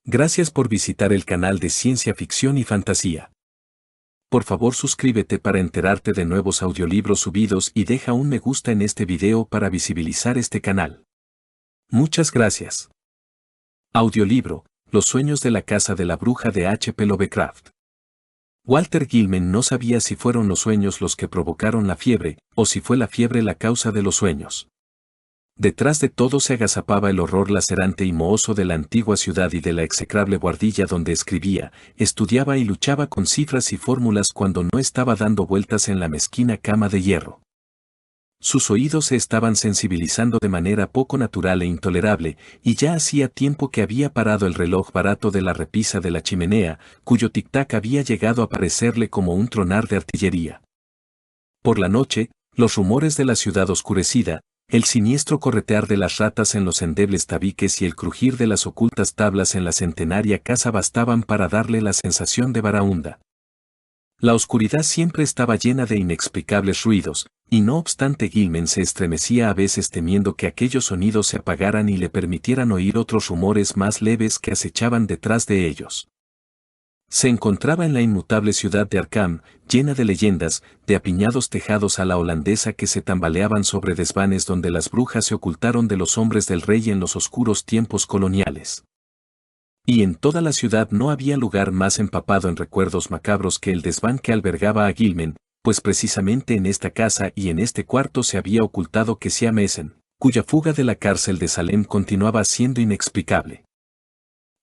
Gracias por visitar el canal de Ciencia Ficción y Fantasía. Por favor suscríbete para enterarte de nuevos audiolibros subidos y deja un me gusta en este video para visibilizar este canal. Muchas gracias. Audiolibro, Los sueños de la casa de la bruja de H.P. Lovecraft. Walter Gilman no sabía si fueron los sueños los que provocaron la fiebre, o si fue la fiebre la causa de los sueños. Detrás de todo se agazapaba el horror lacerante y mohoso de la antigua ciudad y de la execrable buhardilla donde escribía, estudiaba y luchaba con cifras y fórmulas cuando no estaba dando vueltas en la mezquina cama de hierro. Sus oídos se estaban sensibilizando de manera poco natural e intolerable, y ya hacía tiempo que había parado el reloj barato de la repisa de la chimenea, cuyo tic-tac había llegado a parecerle como un tronar de artillería. Por la noche, los rumores de la ciudad oscurecida, el siniestro corretear de las ratas en los endebles tabiques y el crujir de las ocultas tablas en la centenaria casa bastaban para darle la sensación de baraúnda. La oscuridad siempre estaba llena de inexplicables ruidos, y no obstante Gilman se estremecía a veces temiendo que aquellos sonidos se apagaran y le permitieran oír otros rumores más leves que acechaban detrás de ellos. Se encontraba en la inmutable ciudad de Arkham, llena de leyendas, de apiñados tejados a la holandesa que se tambaleaban sobre desvanes donde las brujas se ocultaron de los hombres del rey en los oscuros tiempos coloniales. Y en toda la ciudad no había lugar más empapado en recuerdos macabros que el desván que albergaba a Gilman, pues precisamente en esta casa y en este cuarto se había ocultado Kesia Mason, cuya fuga de la cárcel de Salem continuaba siendo inexplicable.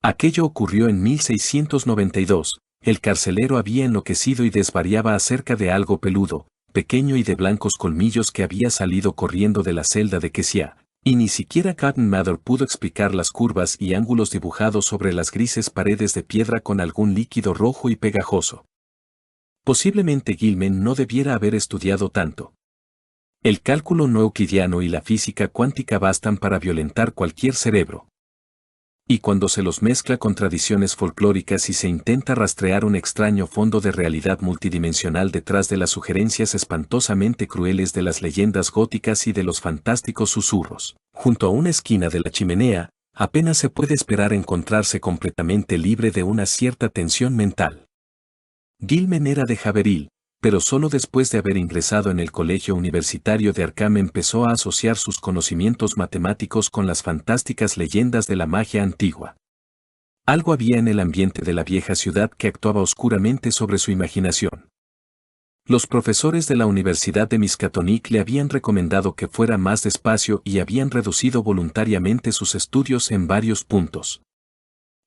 Aquello ocurrió en 1692, el carcelero había enloquecido y desvariaba acerca de algo peludo, pequeño y de blancos colmillos que había salido corriendo de la celda de Kesia, y ni siquiera Cotton Mather pudo explicar las curvas y ángulos dibujados sobre las grises paredes de piedra con algún líquido rojo y pegajoso. Posiblemente Gilman no debiera haber estudiado tanto. El cálculo no euclidiano y la física cuántica bastan para violentar cualquier cerebro. Y cuando se los mezcla con tradiciones folclóricas y se intenta rastrear un extraño fondo de realidad multidimensional detrás de las sugerencias espantosamente crueles de las leyendas góticas y de los fantásticos susurros, junto a una esquina de la chimenea, apenas se puede esperar encontrarse completamente libre de una cierta tensión mental. Gilman era de Haverhill, pero solo después de haber ingresado en el Colegio Universitario de Arkham empezó a asociar sus conocimientos matemáticos con las fantásticas leyendas de la magia antigua. Algo había en el ambiente de la vieja ciudad que actuaba oscuramente sobre su imaginación. Los profesores de la Universidad de Miskatonic le habían recomendado que fuera más despacio y habían reducido voluntariamente sus estudios en varios puntos.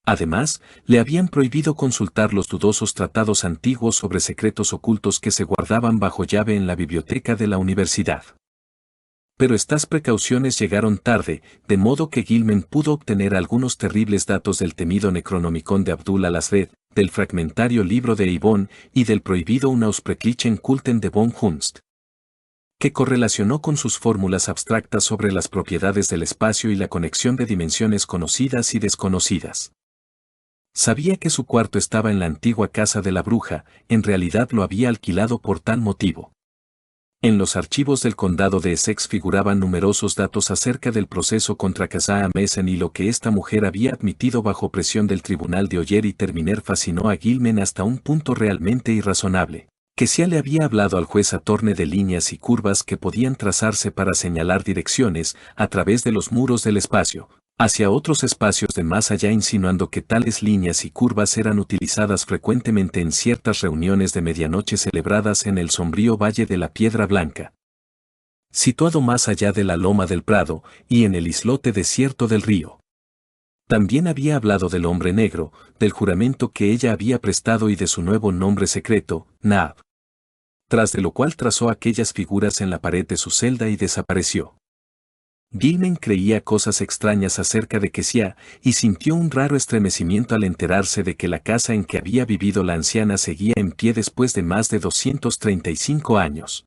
Además, le habían prohibido consultar los dudosos tratados antiguos sobre secretos ocultos que se guardaban bajo llave en la biblioteca de la universidad. Pero estas precauciones llegaron tarde, de modo que Gilman pudo obtener algunos terribles datos del temido Necronomicon de Abdul al-Azred, del fragmentario libro de Eibon y del prohibido Unauspreclichen Kulten de von Hunst, que correlacionó con sus fórmulas abstractas sobre las propiedades del espacio y la conexión de dimensiones conocidas y desconocidas. Sabía que su cuarto estaba en la antigua casa de la bruja, en realidad lo había alquilado por tal motivo. En los archivos del condado de Essex figuraban numerosos datos acerca del proceso contra Kesia Mason y lo que esta mujer había admitido bajo presión del tribunal de Oyer y Terminer fascinó a Gilman hasta un punto realmente irrazonable. Kesia le había hablado al juez Atorne de líneas y curvas que podían trazarse para señalar direcciones a través de los muros del espacio, hacia otros espacios de más allá, insinuando que tales líneas y curvas eran utilizadas frecuentemente en ciertas reuniones de medianoche celebradas en el sombrío Valle de la Piedra Blanca, situado más allá de la Loma del Prado y en el islote desierto del río. También había hablado del hombre negro, del juramento que ella había prestado y de su nuevo nombre secreto, Nab. Tras de lo cual trazó aquellas figuras en la pared de su celda y desapareció. Gilman creía cosas extrañas acerca de Kesia y sintió un raro estremecimiento al enterarse de que la casa en que había vivido la anciana seguía en pie después de más de 235 años.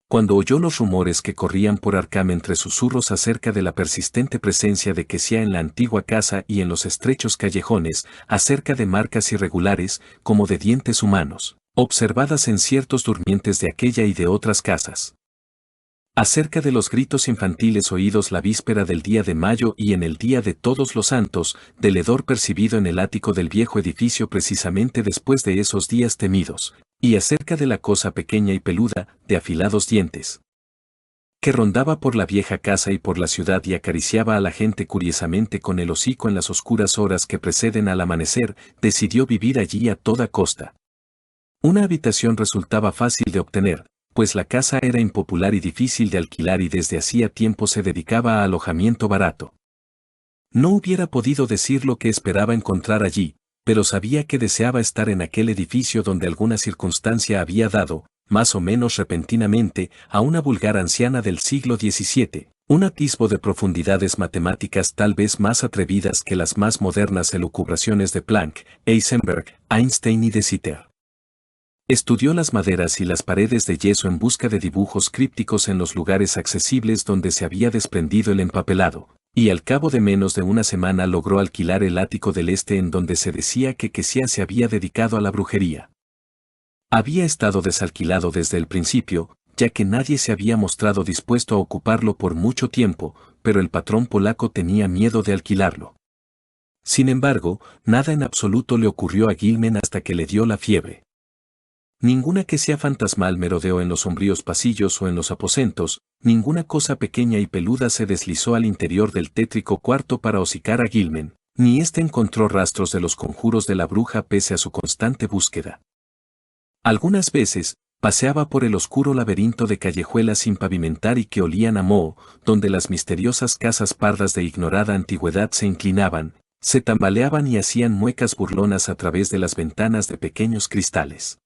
Cuando oyó los rumores que corrían por Arkham entre susurros acerca de la persistente presencia de Kesia en la antigua casa y en los estrechos callejones, acerca de marcas irregulares, como de dientes humanos, observadas en ciertos durmientes de aquella y de otras casas, Acerca de los gritos infantiles oídos la víspera del día de mayo y en el día de Todos los Santos, del hedor percibido en el ático del viejo edificio precisamente después de esos días temidos, y acerca de la cosa pequeña y peluda, de afilados dientes, que rondaba por la vieja casa y por la ciudad y acariciaba a la gente curiosamente con el hocico en las oscuras horas que preceden al amanecer, decidió vivir allí a toda costa. Una habitación resultaba fácil de obtener, pues la casa era impopular y difícil de alquilar y desde hacía tiempo se dedicaba a alojamiento barato. No hubiera podido decir lo que esperaba encontrar allí, pero sabía que deseaba estar en aquel edificio donde alguna circunstancia había dado, más o menos repentinamente, a una vulgar anciana del siglo XVII, un atisbo de profundidades matemáticas tal vez más atrevidas que las más modernas elucubraciones de Planck, Heisenberg, Einstein y de Sitter. Estudió las maderas y las paredes de yeso en busca de dibujos crípticos en los lugares accesibles donde se había desprendido el empapelado, y al cabo de menos de una semana logró alquilar el ático del este en donde se decía que Kessia se había dedicado a la brujería. Había estado desalquilado desde el principio, ya que nadie se había mostrado dispuesto a ocuparlo por mucho tiempo, pero el patrón polaco tenía miedo de alquilarlo. Sin embargo, nada en absoluto le ocurrió a Gilman hasta que le dio la fiebre. Ninguna que sea fantasmal merodeó en los sombríos pasillos o en los aposentos, ninguna cosa pequeña y peluda se deslizó al interior del tétrico cuarto para hocicar a Gilman, ni éste encontró rastros de los conjuros de la bruja pese a su constante búsqueda. Algunas veces, paseaba por el oscuro laberinto de callejuelas sin pavimentar y que olían a moho, donde las misteriosas casas pardas de ignorada antigüedad se inclinaban, se tambaleaban y hacían muecas burlonas a través de las ventanas de pequeños cristales.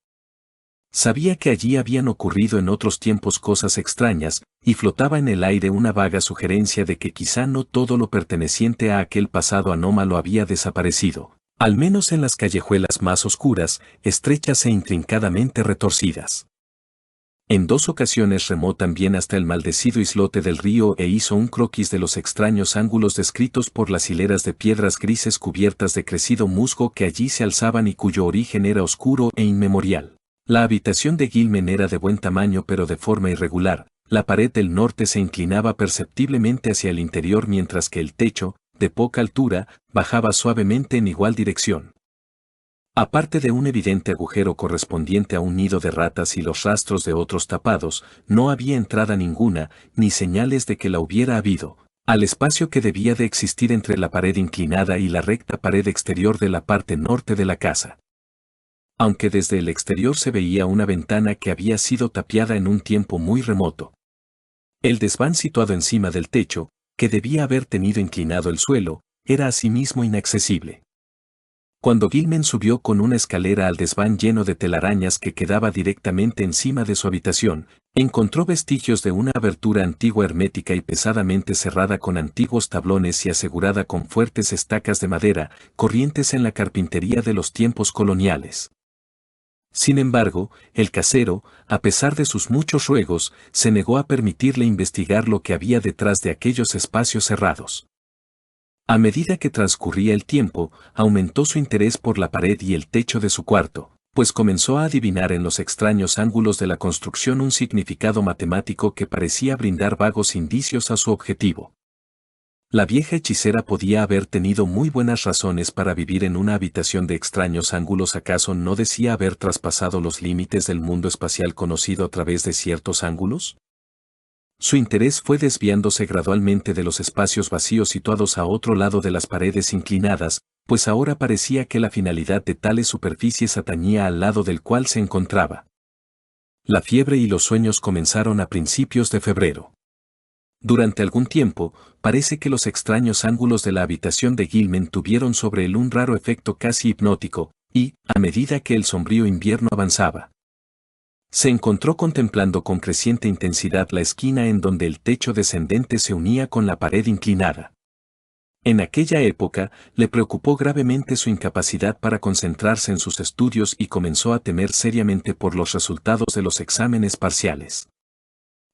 Sabía que allí habían ocurrido en otros tiempos cosas extrañas, y flotaba en el aire una vaga sugerencia de que quizá no todo lo perteneciente a aquel pasado anómalo había desaparecido, al menos en las callejuelas más oscuras, estrechas e intrincadamente retorcidas. En 2 ocasiones remó también hasta el maldecido islote del río e hizo un croquis de los extraños ángulos descritos por las hileras de piedras grises cubiertas de crecido musgo que allí se alzaban y cuyo origen era oscuro e inmemorial. La habitación de Gilman era de buen tamaño pero de forma irregular, la pared del norte se inclinaba perceptiblemente hacia el interior mientras que el techo, de poca altura, bajaba suavemente en igual dirección. Aparte de un evidente agujero correspondiente a un nido de ratas y los rastros de otros tapados, no había entrada ninguna, ni señales de que la hubiera habido, al espacio que debía de existir entre la pared inclinada y la recta pared exterior de la parte norte de la casa. Aunque desde el exterior se veía una ventana que había sido tapiada en un tiempo muy remoto. El desván situado encima del techo, que debía haber tenido inclinado el suelo, era asimismo inaccesible. Cuando Gilman subió con una escalera al desván lleno de telarañas que quedaba directamente encima de su habitación, encontró vestigios de una abertura antigua hermética y pesadamente cerrada con antiguos tablones y asegurada con fuertes estacas de madera, corrientes en la carpintería de los tiempos coloniales. Sin embargo, el casero, a pesar de sus muchos ruegos, se negó a permitirle investigar lo que había detrás de aquellos espacios cerrados. A medida que transcurría el tiempo, aumentó su interés por la pared y el techo de su cuarto, pues comenzó a adivinar en los extraños ángulos de la construcción un significado matemático que parecía brindar vagos indicios a su objetivo. La vieja hechicera podía haber tenido muy buenas razones para vivir en una habitación de extraños ángulos. ¿Acaso no decía haber traspasado los límites del mundo espacial conocido a través de ciertos ángulos? Su interés fue desviándose gradualmente de los espacios vacíos situados a otro lado de las paredes inclinadas, pues ahora parecía que la finalidad de tales superficies atañía al lado del cual se encontraba. La fiebre y los sueños comenzaron a principios de febrero. Durante algún tiempo, parece que los extraños ángulos de la habitación de Gilman tuvieron sobre él un raro efecto casi hipnótico, y, a medida que el sombrío invierno avanzaba, se encontró contemplando con creciente intensidad la esquina en donde el techo descendente se unía con la pared inclinada. En aquella época, le preocupó gravemente su incapacidad para concentrarse en sus estudios y comenzó a temer seriamente por los resultados de los exámenes parciales.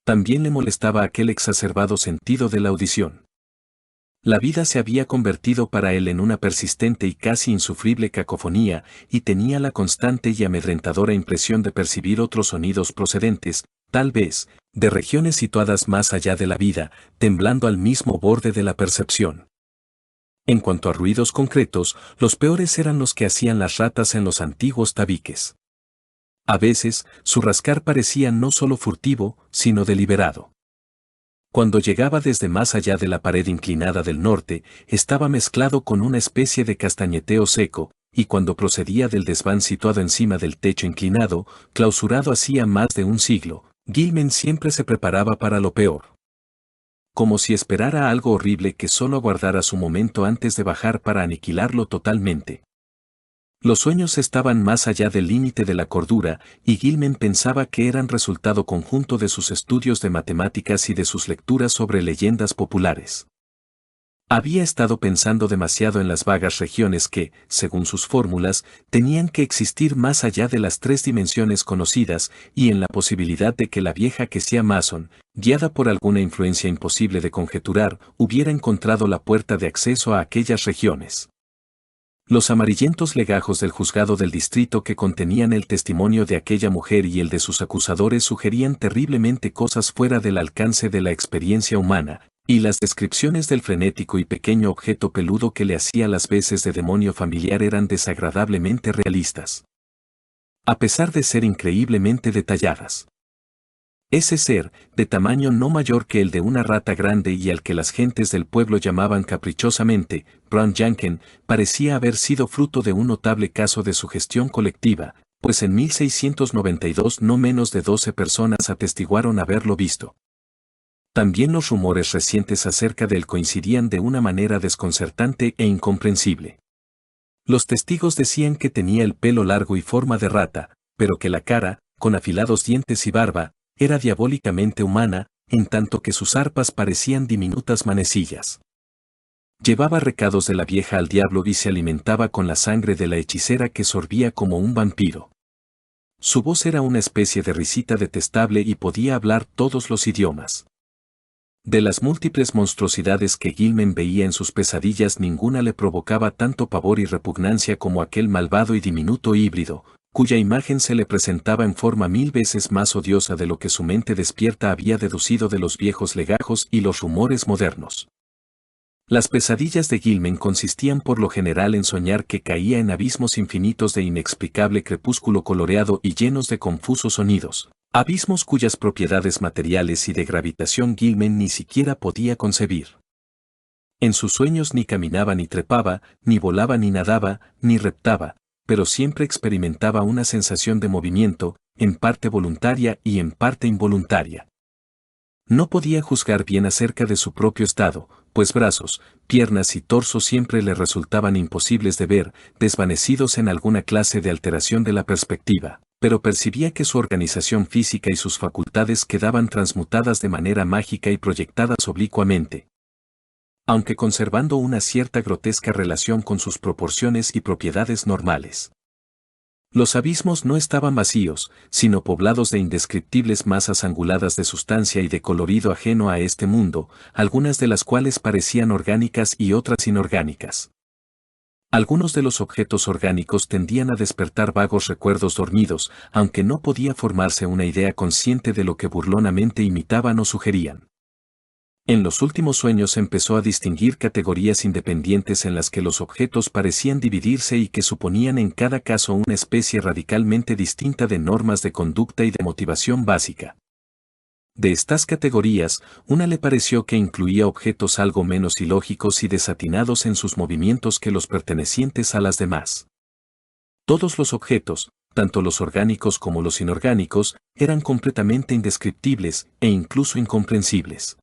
También le molestaba aquel exacerbado sentido de la audición. La vida se había convertido para él en una persistente y casi insufrible cacofonía, y tenía la constante y amedrentadora impresión de percibir otros sonidos procedentes, tal vez, de regiones situadas más allá de la vida, temblando al mismo borde de la percepción. En cuanto a ruidos concretos, los peores eran los que hacían las ratas en los antiguos tabiques. A veces, su rascar parecía no solo furtivo, sino deliberado. Cuando llegaba desde más allá de la pared inclinada del norte, estaba mezclado con una especie de castañeteo seco, y cuando procedía del desván situado encima del techo inclinado, clausurado hacía más de un siglo, Gilman siempre se preparaba para lo peor. Como si esperara algo horrible que solo aguardara su momento antes de bajar para aniquilarlo totalmente. Los sueños estaban más allá del límite de la cordura, y Gilman pensaba que eran resultado conjunto de sus estudios de matemáticas y de sus lecturas sobre leyendas populares. Había estado pensando demasiado en las vagas regiones que, según sus fórmulas, tenían que existir más allá de las 3 dimensiones conocidas, y en la posibilidad de que la vieja Kessia Mason, guiada por alguna influencia imposible de conjeturar, hubiera encontrado la puerta de acceso a aquellas regiones. Los amarillentos legajos del juzgado del distrito que contenían el testimonio de aquella mujer y el de sus acusadores sugerían terriblemente cosas fuera del alcance de la experiencia humana, y las descripciones del frenético y pequeño objeto peludo que le hacía las veces de demonio familiar eran desagradablemente realistas. A pesar de ser increíblemente detalladas. Ese ser, de tamaño no mayor que el de una rata grande y al que las gentes del pueblo llamaban caprichosamente Brown Janken, parecía haber sido fruto de un notable caso de sugestión colectiva, pues en 1692 no menos de 12 personas atestiguaron haberlo visto. También los rumores recientes acerca de él coincidían de una manera desconcertante e incomprensible. Los testigos decían que tenía el pelo largo y forma de rata, pero que la cara, con afilados dientes y barba, era diabólicamente humana, en tanto que sus arpas parecían diminutas manecillas. Llevaba recados de la vieja al diablo y se alimentaba con la sangre de la hechicera que sorbía como un vampiro. Su voz era una especie de risita detestable y podía hablar todos los idiomas. De las múltiples monstruosidades que Gilman veía en sus pesadillas, ninguna le provocaba tanto pavor y repugnancia como aquel malvado y diminuto híbrido, cuya imagen se le presentaba en forma 1000 veces más odiosa de lo que su mente despierta había deducido de los viejos legajos y los rumores modernos. Las pesadillas de Gilman consistían por lo general en soñar que caía en abismos infinitos de inexplicable crepúsculo coloreado y llenos de confusos sonidos, abismos cuyas propiedades materiales y de gravitación Gilman ni siquiera podía concebir. En sus sueños ni caminaba ni trepaba, ni volaba ni nadaba, ni reptaba, pero siempre experimentaba una sensación de movimiento, en parte voluntaria y en parte involuntaria. No podía juzgar bien acerca de su propio estado, pues brazos, piernas y torso siempre le resultaban imposibles de ver, desvanecidos en alguna clase de alteración de la perspectiva, pero percibía que su organización física y sus facultades quedaban transmutadas de manera mágica y proyectadas oblicuamente, aunque conservando una cierta grotesca relación con sus proporciones y propiedades normales. Los abismos no estaban vacíos, sino poblados de indescriptibles masas anguladas de sustancia y de colorido ajeno a este mundo, algunas de las cuales parecían orgánicas y otras inorgánicas. Algunos de los objetos orgánicos tendían a despertar vagos recuerdos dormidos, aunque no podía formarse una idea consciente de lo que burlonamente imitaban o sugerían. En los últimos sueños empezó a distinguir categorías independientes en las que los objetos parecían dividirse y que suponían en cada caso una especie radicalmente distinta de normas de conducta y de motivación básica. De estas categorías, una le pareció que incluía objetos algo menos ilógicos y desatinados en sus movimientos que los pertenecientes a las demás. Todos los objetos, tanto los orgánicos como los inorgánicos, eran completamente indescriptibles e incluso incomprensibles.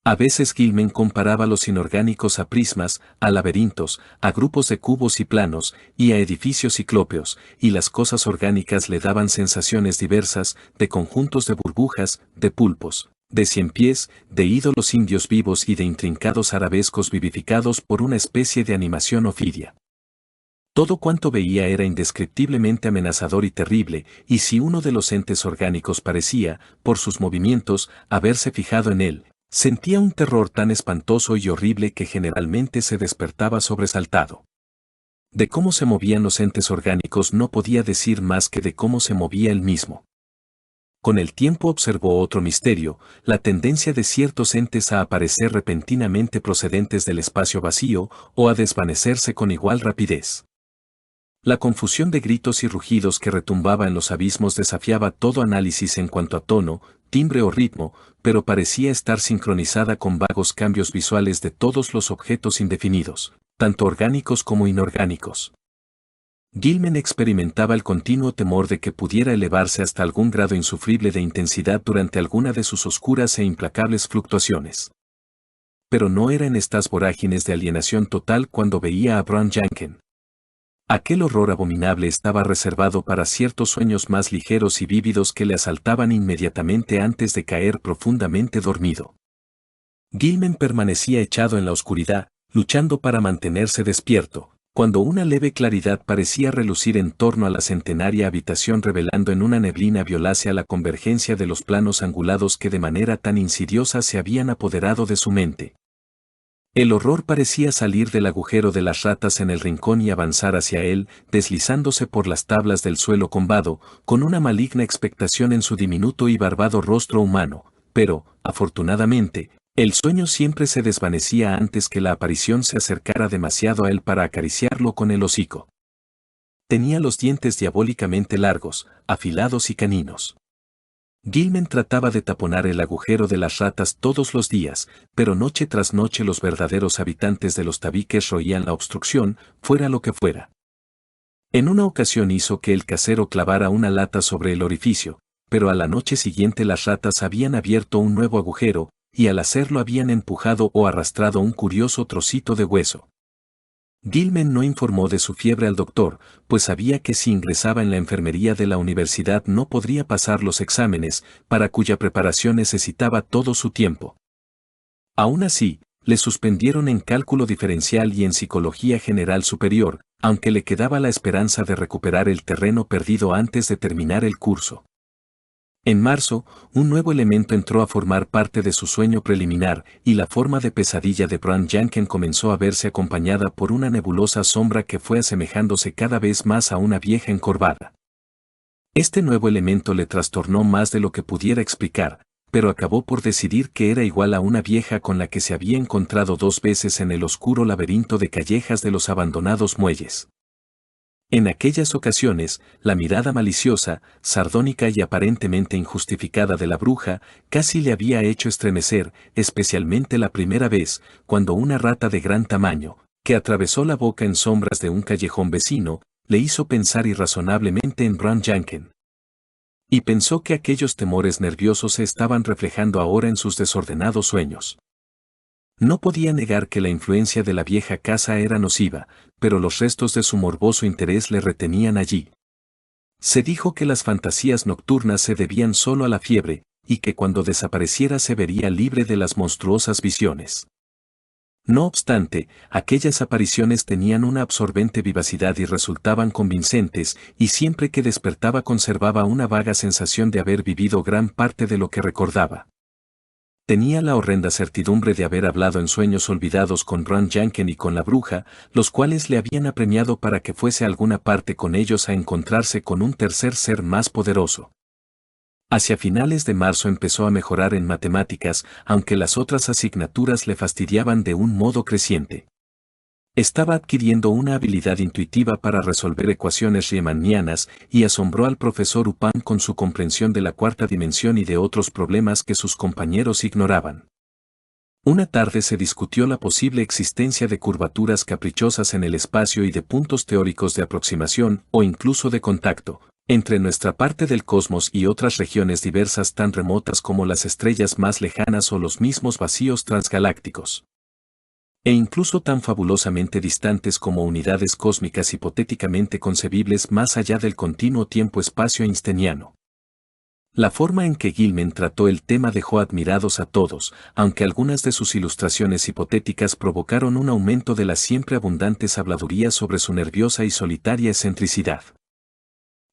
A veces Gilman comparaba los inorgánicos a prismas, a laberintos, a grupos de cubos y planos, y a edificios ciclópeos, y las cosas orgánicas le daban sensaciones diversas, de conjuntos de burbujas, de pulpos, de ciempiés, de ídolos indios vivos y de intrincados arabescos vivificados por una especie de animación ofidia. Todo cuanto veía era indescriptiblemente amenazador y terrible, y si uno de los entes orgánicos parecía, por sus movimientos, haberse fijado en él, sentía un terror tan espantoso y horrible que generalmente se despertaba sobresaltado. De cómo se movían los entes orgánicos no podía decir más que de cómo se movía él mismo. Con el tiempo observó otro misterio, la tendencia de ciertos entes a aparecer repentinamente procedentes del espacio vacío o a desvanecerse con igual rapidez. La confusión de gritos y rugidos que retumbaba en los abismos desafiaba todo análisis en cuanto a tono, timbre o ritmo, pero parecía estar sincronizada con vagos cambios visuales de todos los objetos indefinidos, tanto orgánicos como inorgánicos. Gilman experimentaba el continuo temor de que pudiera elevarse hasta algún grado insufrible de intensidad durante alguna de sus oscuras e implacables fluctuaciones. Pero no era en estas vorágines de alienación total cuando veía a Brown Janken. Aquel horror abominable estaba reservado para ciertos sueños más ligeros y vívidos que le asaltaban inmediatamente antes de caer profundamente dormido. Gilman permanecía echado en la oscuridad, luchando para mantenerse despierto, cuando una leve claridad parecía relucir en torno a la centenaria habitación revelando en una neblina violácea la convergencia de los planos angulados que de manera tan insidiosa se habían apoderado de su mente. El horror parecía salir del agujero de las ratas en el rincón y avanzar hacia él, deslizándose por las tablas del suelo combado, con una maligna expectación en su diminuto y barbado rostro humano, pero, afortunadamente, el sueño siempre se desvanecía antes que la aparición se acercara demasiado a él para acariciarlo con el hocico. Tenía los dientes diabólicamente largos, afilados y caninos. Gilman trataba de taponar el agujero de las ratas todos los días, pero noche tras noche los verdaderos habitantes de los tabiques roían la obstrucción, fuera lo que fuera. En una ocasión hizo que el casero clavara una lata sobre el orificio, pero a la noche siguiente las ratas habían abierto un nuevo agujero, y al hacerlo habían empujado o arrastrado un curioso trocito de hueso. Gilman no informó de su fiebre al doctor, pues sabía que si ingresaba en la enfermería de la universidad no podría pasar los exámenes, para cuya preparación necesitaba todo su tiempo. Aún así, le suspendieron en cálculo diferencial y en psicología general superior, aunque le quedaba la esperanza de recuperar el terreno perdido antes de terminar el curso. En marzo, un nuevo elemento entró a formar parte de su sueño preliminar, y la forma de pesadilla de Brown Janken comenzó a verse acompañada por una nebulosa sombra que fue asemejándose cada vez más a una vieja encorvada. Este nuevo elemento le trastornó más de lo que pudiera explicar, pero acabó por decidir que era igual a una vieja con la que se había encontrado 2 veces en el oscuro laberinto de callejas de los abandonados muelles. En aquellas ocasiones, la mirada maliciosa, sardónica y aparentemente injustificada de la bruja casi le había hecho estremecer, especialmente la primera vez, cuando una rata de gran tamaño, que atravesó la boca en sombras de un callejón vecino, le hizo pensar irrazonablemente en Brown Janken. Y pensó que aquellos temores nerviosos se estaban reflejando ahora en sus desordenados sueños. No podía negar que la influencia de la vieja casa era nociva, pero los restos de su morboso interés le retenían allí. Se dijo que las fantasías nocturnas se debían solo a la fiebre, y que cuando desapareciera se vería libre de las monstruosas visiones. No obstante, aquellas apariciones tenían una absorbente vivacidad y resultaban convincentes, y siempre que despertaba conservaba una vaga sensación de haber vivido gran parte de lo que recordaba. Tenía la horrenda certidumbre de haber hablado en sueños olvidados con Brown Janken y con la bruja, los cuales le habían apremiado para que fuese a alguna parte con ellos a encontrarse con un tercer ser más poderoso. Hacia finales de marzo empezó a mejorar en matemáticas, aunque las otras asignaturas le fastidiaban de un modo creciente. Estaba adquiriendo una habilidad intuitiva para resolver ecuaciones riemannianas y asombró al profesor Upan con su comprensión de la cuarta dimensión y de otros problemas que sus compañeros ignoraban. Una tarde se discutió la posible existencia de curvaturas caprichosas en el espacio y de puntos teóricos de aproximación o incluso de contacto entre nuestra parte del cosmos y otras regiones diversas tan remotas como las estrellas más lejanas o los mismos vacíos transgalácticos. E incluso tan fabulosamente distantes como unidades cósmicas hipotéticamente concebibles más allá del continuo tiempo-espacio einsteiniano. La forma en que Gilman trató el tema dejó admirados a todos, aunque algunas de sus ilustraciones hipotéticas provocaron un aumento de las siempre abundantes habladurías sobre su nerviosa y solitaria excentricidad.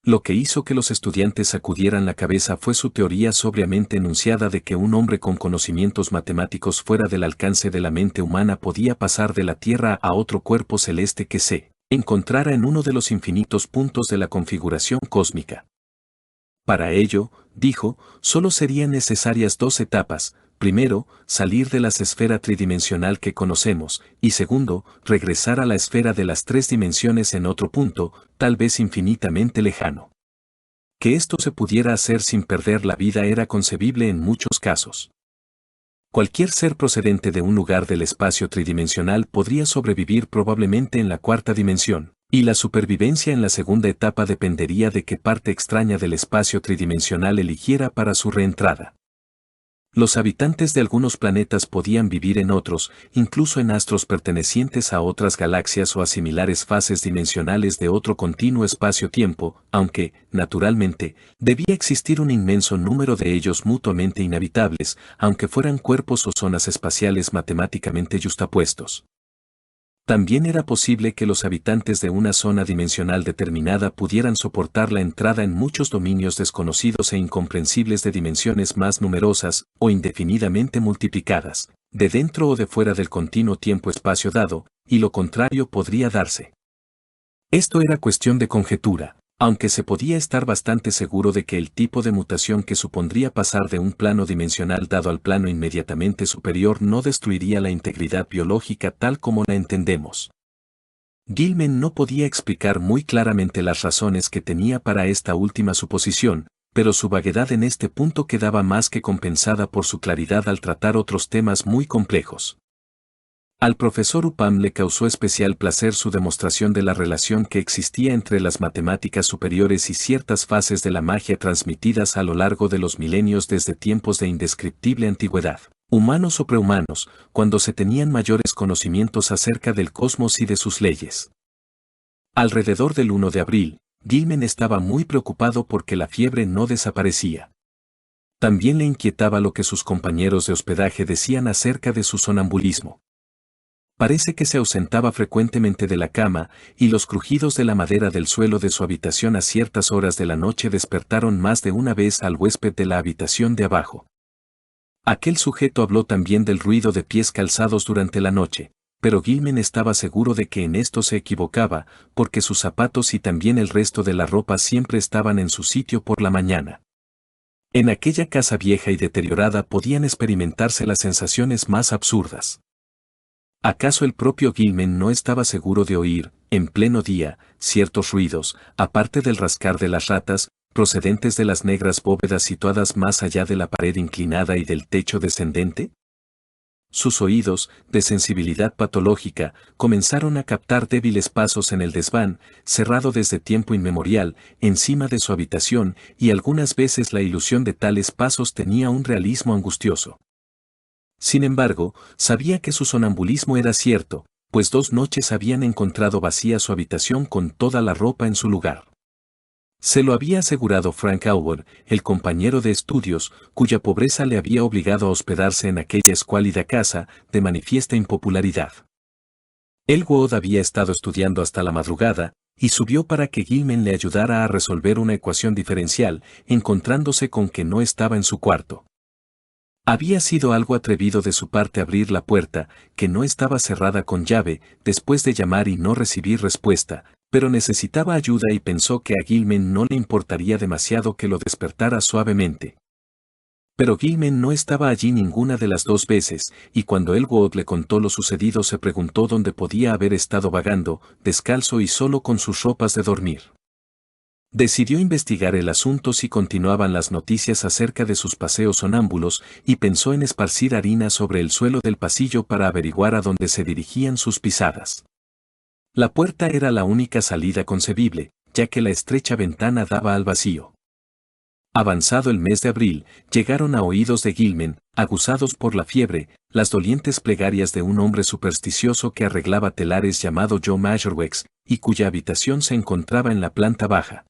Lo que hizo que los estudiantes sacudieran la cabeza fue su teoría sobriamente enunciada de que un hombre con conocimientos matemáticos fuera del alcance de la mente humana podía pasar de la Tierra a otro cuerpo celeste que se encontrara en uno de los infinitos puntos de la configuración cósmica. Para ello, dijo, solo serían necesarias 2 etapas. Primero, salir de la esfera tridimensional que conocemos, y segundo, regresar a la esfera de las 3 dimensiones en otro punto, tal vez infinitamente lejano. Que esto se pudiera hacer sin perder la vida era concebible en muchos casos. Cualquier ser procedente de un lugar del espacio tridimensional podría sobrevivir probablemente en la 4ª dimensión, y la supervivencia en la segunda etapa dependería de qué parte extraña del espacio tridimensional eligiera para su reentrada. Los habitantes de algunos planetas podían vivir en otros, incluso en astros pertenecientes a otras galaxias o a similares fases dimensionales de otro continuo espacio-tiempo, aunque, naturalmente, debía existir un inmenso número de ellos mutuamente inhabitables, aunque fueran cuerpos o zonas espaciales matemáticamente yuxtapuestos. También era posible que los habitantes de una zona dimensional determinada pudieran soportar la entrada en muchos dominios desconocidos e incomprensibles de dimensiones más numerosas o indefinidamente multiplicadas, de dentro o de fuera del continuo tiempo-espacio dado, y lo contrario podría darse. Esto era cuestión de conjetura, aunque se podía estar bastante seguro de que el tipo de mutación que supondría pasar de un plano dimensional dado al plano inmediatamente superior no destruiría la integridad biológica tal como la entendemos. Gilman no podía explicar muy claramente las razones que tenía para esta última suposición, pero su vaguedad en este punto quedaba más que compensada por su claridad al tratar otros temas muy complejos. Al profesor Upham le causó especial placer su demostración de la relación que existía entre las matemáticas superiores y ciertas fases de la magia transmitidas a lo largo de los milenios desde tiempos de indescriptible antigüedad, humanos o prehumanos, cuando se tenían mayores conocimientos acerca del cosmos y de sus leyes. Alrededor del 1 de abril, Gilman estaba muy preocupado porque la fiebre no desaparecía. También le inquietaba lo que sus compañeros de hospedaje decían acerca de su sonambulismo. Parece que se ausentaba frecuentemente de la cama, y los crujidos de la madera del suelo de su habitación a ciertas horas de la noche despertaron más de una vez al huésped de la habitación de abajo. Aquel sujeto habló también del ruido de pies calzados durante la noche, pero Gilman estaba seguro de que en esto se equivocaba, porque sus zapatos y también el resto de la ropa siempre estaban en su sitio por la mañana. En aquella casa vieja y deteriorada podían experimentarse las sensaciones más absurdas. ¿Acaso el propio Gilman no estaba seguro de oír, en pleno día, ciertos ruidos, aparte del rascar de las ratas, procedentes de las negras bóvedas situadas más allá de la pared inclinada y del techo descendente? Sus oídos, de sensibilidad patológica, comenzaron a captar débiles pasos en el desván, cerrado desde tiempo inmemorial, encima de su habitación, y algunas veces la ilusión de tales pasos tenía un realismo angustioso. Sin embargo, sabía que su sonambulismo era cierto, pues 2 noches habían encontrado vacía su habitación con toda la ropa en su lugar. Se lo había asegurado Frank Elwood, el compañero de estudios, cuya pobreza le había obligado a hospedarse en aquella escuálida casa, de manifiesta impopularidad. Elwood había estado estudiando hasta la madrugada, y subió para que Gilman le ayudara a resolver una ecuación diferencial, encontrándose con que no estaba en su cuarto. Había sido algo atrevido de su parte abrir la puerta, que no estaba cerrada con llave, después de llamar y no recibir respuesta, pero necesitaba ayuda y pensó que a Gilman no le importaría demasiado que lo despertara suavemente. Pero Gilman no estaba allí ninguna de las 2 veces, y cuando Elwood le contó lo sucedido se preguntó dónde podía haber estado vagando, descalzo y solo con sus ropas de dormir. Decidió investigar el asunto si continuaban las noticias acerca de sus paseos sonámbulos y pensó en esparcir harina sobre el suelo del pasillo para averiguar a dónde se dirigían sus pisadas. La puerta era la única salida concebible, ya que la estrecha ventana daba al vacío. Avanzado el mes de abril, llegaron a oídos de Gilman, aguzados por la fiebre, las dolientes plegarias de un hombre supersticioso que arreglaba telares llamado Joe Majorwex, y cuya habitación se encontraba en la planta baja.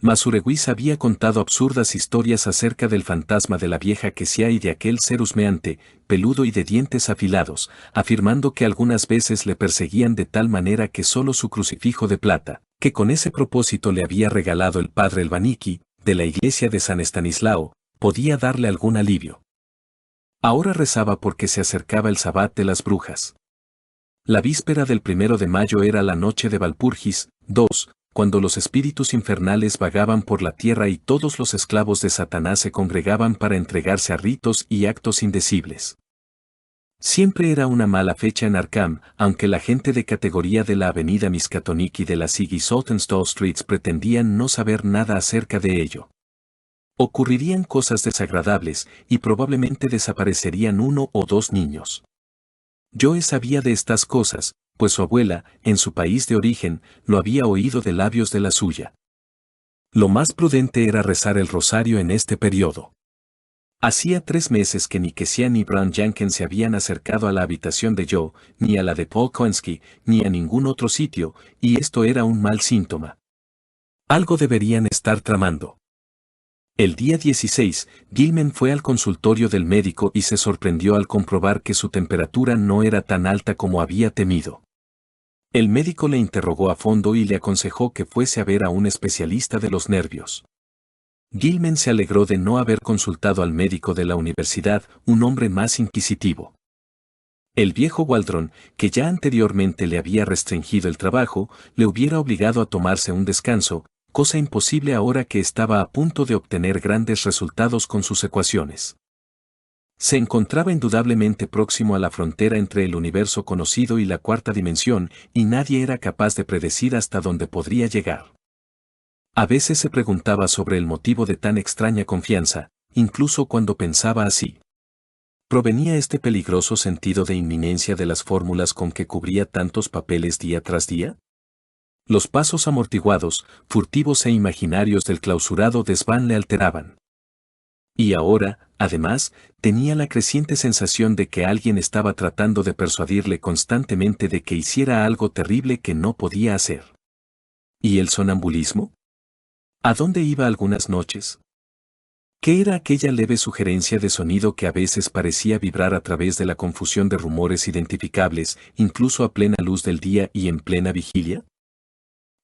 Masureguis había contado absurdas historias acerca del fantasma de la vieja Quesia y de aquel ser husmeante, peludo y de dientes afilados, afirmando que algunas veces le perseguían de tal manera que solo su crucifijo de plata, que con ese propósito le había regalado el padre Elvaniki, de la iglesia de San Estanislao, podía darle algún alivio. Ahora rezaba porque se acercaba el Sabbat de las brujas. La víspera del 1 de mayo era la noche de Walpurgis II, cuando los espíritus infernales vagaban por la tierra y todos los esclavos de Satanás se congregaban para entregarse a ritos y actos indecibles. Siempre era una mala fecha en Arkham, aunque la gente de categoría de la avenida Miskatonic y de la Ziggy Saltonstall Streets pretendían no saber nada acerca de ello. Ocurrirían cosas desagradables y probablemente desaparecerían 1 o 2 niños. Joe sabía de estas cosas, pues su abuela, en su país de origen, lo había oído de labios de la suya. Lo más prudente era rezar el rosario en este periodo. Hacía 3 meses que ni Kesia ni Brown Jenkins se habían acercado a la habitación de Joe, ni a la de Paul Konsky, ni a ningún otro sitio, y esto era un mal síntoma. Algo deberían estar tramando. El día 16, Gilman fue al consultorio del médico y se sorprendió al comprobar que su temperatura no era tan alta como había temido. El médico le interrogó a fondo y le aconsejó que fuese a ver a un especialista de los nervios. Gilman se alegró de no haber consultado al médico de la universidad, un hombre más inquisitivo. El viejo Waldron, que ya anteriormente le había restringido el trabajo, le hubiera obligado a tomarse un descanso, cosa imposible ahora que estaba a punto de obtener grandes resultados con sus ecuaciones. Se encontraba indudablemente próximo a la frontera entre el universo conocido y la cuarta dimensión, y nadie era capaz de predecir hasta dónde podría llegar. A veces se preguntaba sobre el motivo de tan extraña confianza, incluso cuando pensaba así. ¿Provenía este peligroso sentido de inminencia de las fórmulas con que cubría tantos papeles día tras día? Los pasos amortiguados, furtivos e imaginarios del clausurado desván le alteraban. Y ahora, además, tenía la creciente sensación de que alguien estaba tratando de persuadirle constantemente de que hiciera algo terrible que no podía hacer. ¿Y el sonambulismo? ¿A dónde iba algunas noches? ¿Qué era aquella leve sugerencia de sonido que a veces parecía vibrar a través de la confusión de rumores identificables, incluso a plena luz del día y en plena vigilia?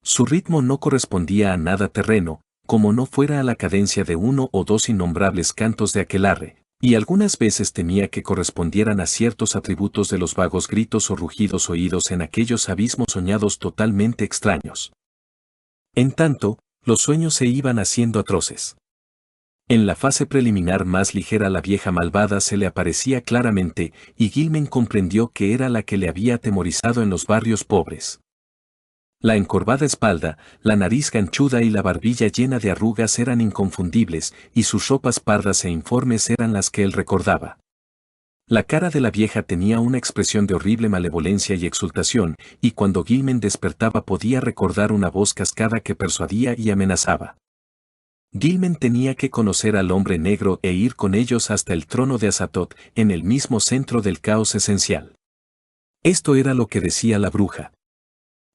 Su ritmo no correspondía a nada terreno, como no fuera a la cadencia de 1 o 2 innombrables cantos de aquelarre, y algunas veces temía que correspondieran a ciertos atributos de los vagos gritos o rugidos oídos en aquellos abismos soñados totalmente extraños. En tanto, los sueños se iban haciendo atroces. En la fase preliminar más ligera la vieja malvada se le aparecía claramente, y Gilman comprendió que era la que le había atemorizado en los barrios pobres. La encorvada espalda, la nariz ganchuda y la barbilla llena de arrugas eran inconfundibles, y sus ropas pardas e informes eran las que él recordaba. La cara de la vieja tenía una expresión de horrible malevolencia y exultación, y cuando Gilman despertaba podía recordar una voz cascada que persuadía y amenazaba. Gilman tenía que conocer al hombre negro e ir con ellos hasta el trono de Azatoth, en el mismo centro del caos esencial. Esto era lo que decía la bruja.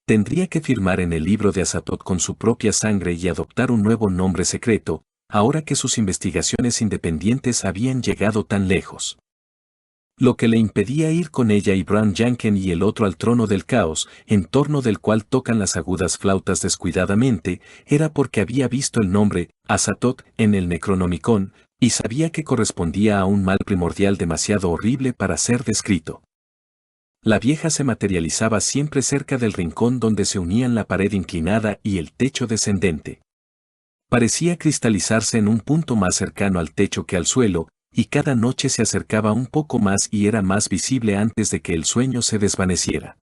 Tendría que firmar en el libro de Azatoth con su propia sangre y adoptar un nuevo nombre secreto, ahora que sus investigaciones independientes habían llegado tan lejos. Lo que le impedía ir con ella y Brown Jenkins y el otro al trono del caos, en torno del cual tocan las agudas flautas descuidadamente, era porque había visto el nombre, Azatoth, en el Necronomicon, y sabía que correspondía a un mal primordial demasiado horrible para ser descrito. La vieja se materializaba siempre cerca del rincón donde se unían la pared inclinada y el techo descendente. Parecía cristalizarse en un punto más cercano al techo que al suelo, y cada noche se acercaba un poco más y era más visible antes de que el sueño se desvaneciera.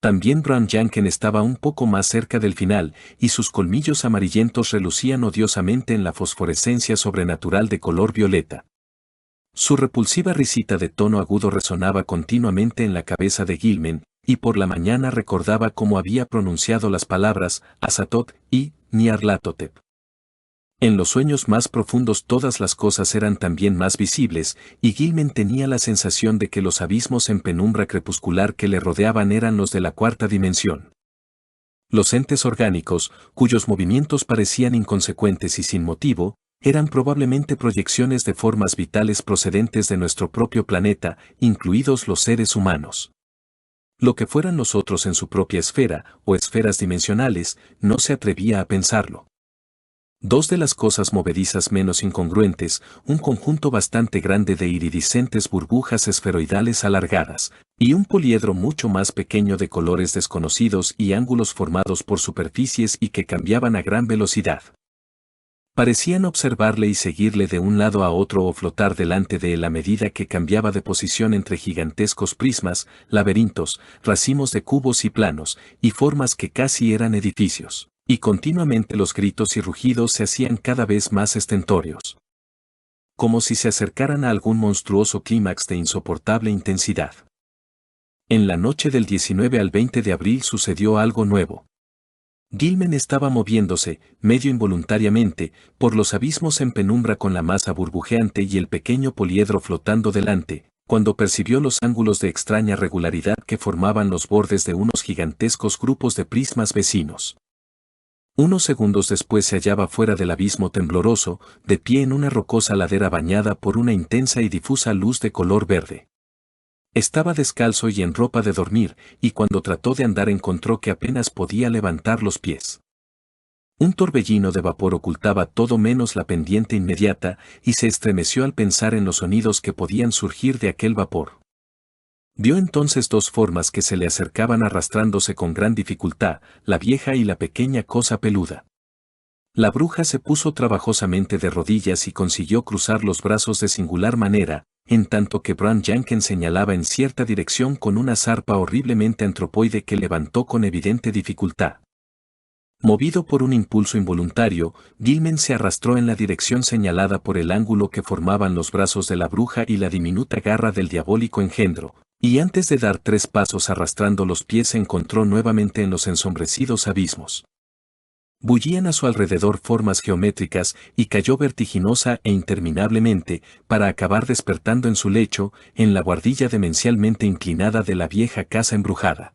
También Brown Jenkins estaba un poco más cerca del final, y sus colmillos amarillentos relucían odiosamente en la fosforescencia sobrenatural de color violeta. Su repulsiva risita de tono agudo resonaba continuamente en la cabeza de Gilman, y por la mañana recordaba cómo había pronunciado las palabras Azatoth y Nyarlathotep. En los sueños más profundos todas las cosas eran también más visibles, y Gilman tenía la sensación de que los abismos en penumbra crepuscular que le rodeaban eran los de la cuarta dimensión. Los entes orgánicos, cuyos movimientos parecían inconsecuentes y sin motivo, eran probablemente proyecciones de formas vitales procedentes de nuestro propio planeta, incluidos los seres humanos. Lo que fueran los otros en su propia esfera, o esferas dimensionales, no se atrevía a pensarlo. Dos de las cosas movedizas menos incongruentes, un conjunto bastante grande de iridiscentes burbujas esferoidales alargadas, y un poliedro mucho más pequeño de colores desconocidos y ángulos formados por superficies y que cambiaban a gran velocidad. Parecían observarle y seguirle de un lado a otro o flotar delante de él a medida que cambiaba de posición entre gigantescos prismas, laberintos, racimos de cubos y planos, y formas que casi eran edificios. Y continuamente los gritos y rugidos se hacían cada vez más estentóreos. Como si se acercaran a algún monstruoso clímax de insoportable intensidad. En la noche del 19 al 20 de abril sucedió algo nuevo. Gilman estaba moviéndose, medio involuntariamente, por los abismos en penumbra con la masa burbujeante y el pequeño poliedro flotando delante, cuando percibió los ángulos de extraña regularidad que formaban los bordes de unos gigantescos grupos de prismas vecinos. Unos segundos después se hallaba fuera del abismo tembloroso, de pie en una rocosa ladera bañada por una intensa y difusa luz de color verde. Estaba descalzo y en ropa de dormir, y cuando trató de andar encontró que apenas podía levantar los pies. Un torbellino de vapor ocultaba todo menos la pendiente inmediata, y se estremeció al pensar en los sonidos que podían surgir de aquel vapor. Vio entonces dos formas que se le acercaban arrastrándose con gran dificultad, la vieja y la pequeña cosa peluda. La bruja se puso trabajosamente de rodillas y consiguió cruzar los brazos de singular manera, en tanto que Bran Jenkins señalaba en cierta dirección con una zarpa horriblemente antropoide que levantó con evidente dificultad. Movido por un impulso involuntario, Gilman se arrastró en la dirección señalada por el ángulo que formaban los brazos de la bruja y la diminuta garra del diabólico engendro, y antes de dar 3 pasos arrastrando los pies se encontró nuevamente en los ensombrecidos abismos. Bullían a su alrededor formas geométricas y cayó vertiginosa e interminablemente, para acabar despertando en su lecho, en la buhardilla demencialmente inclinada de la vieja casa embrujada.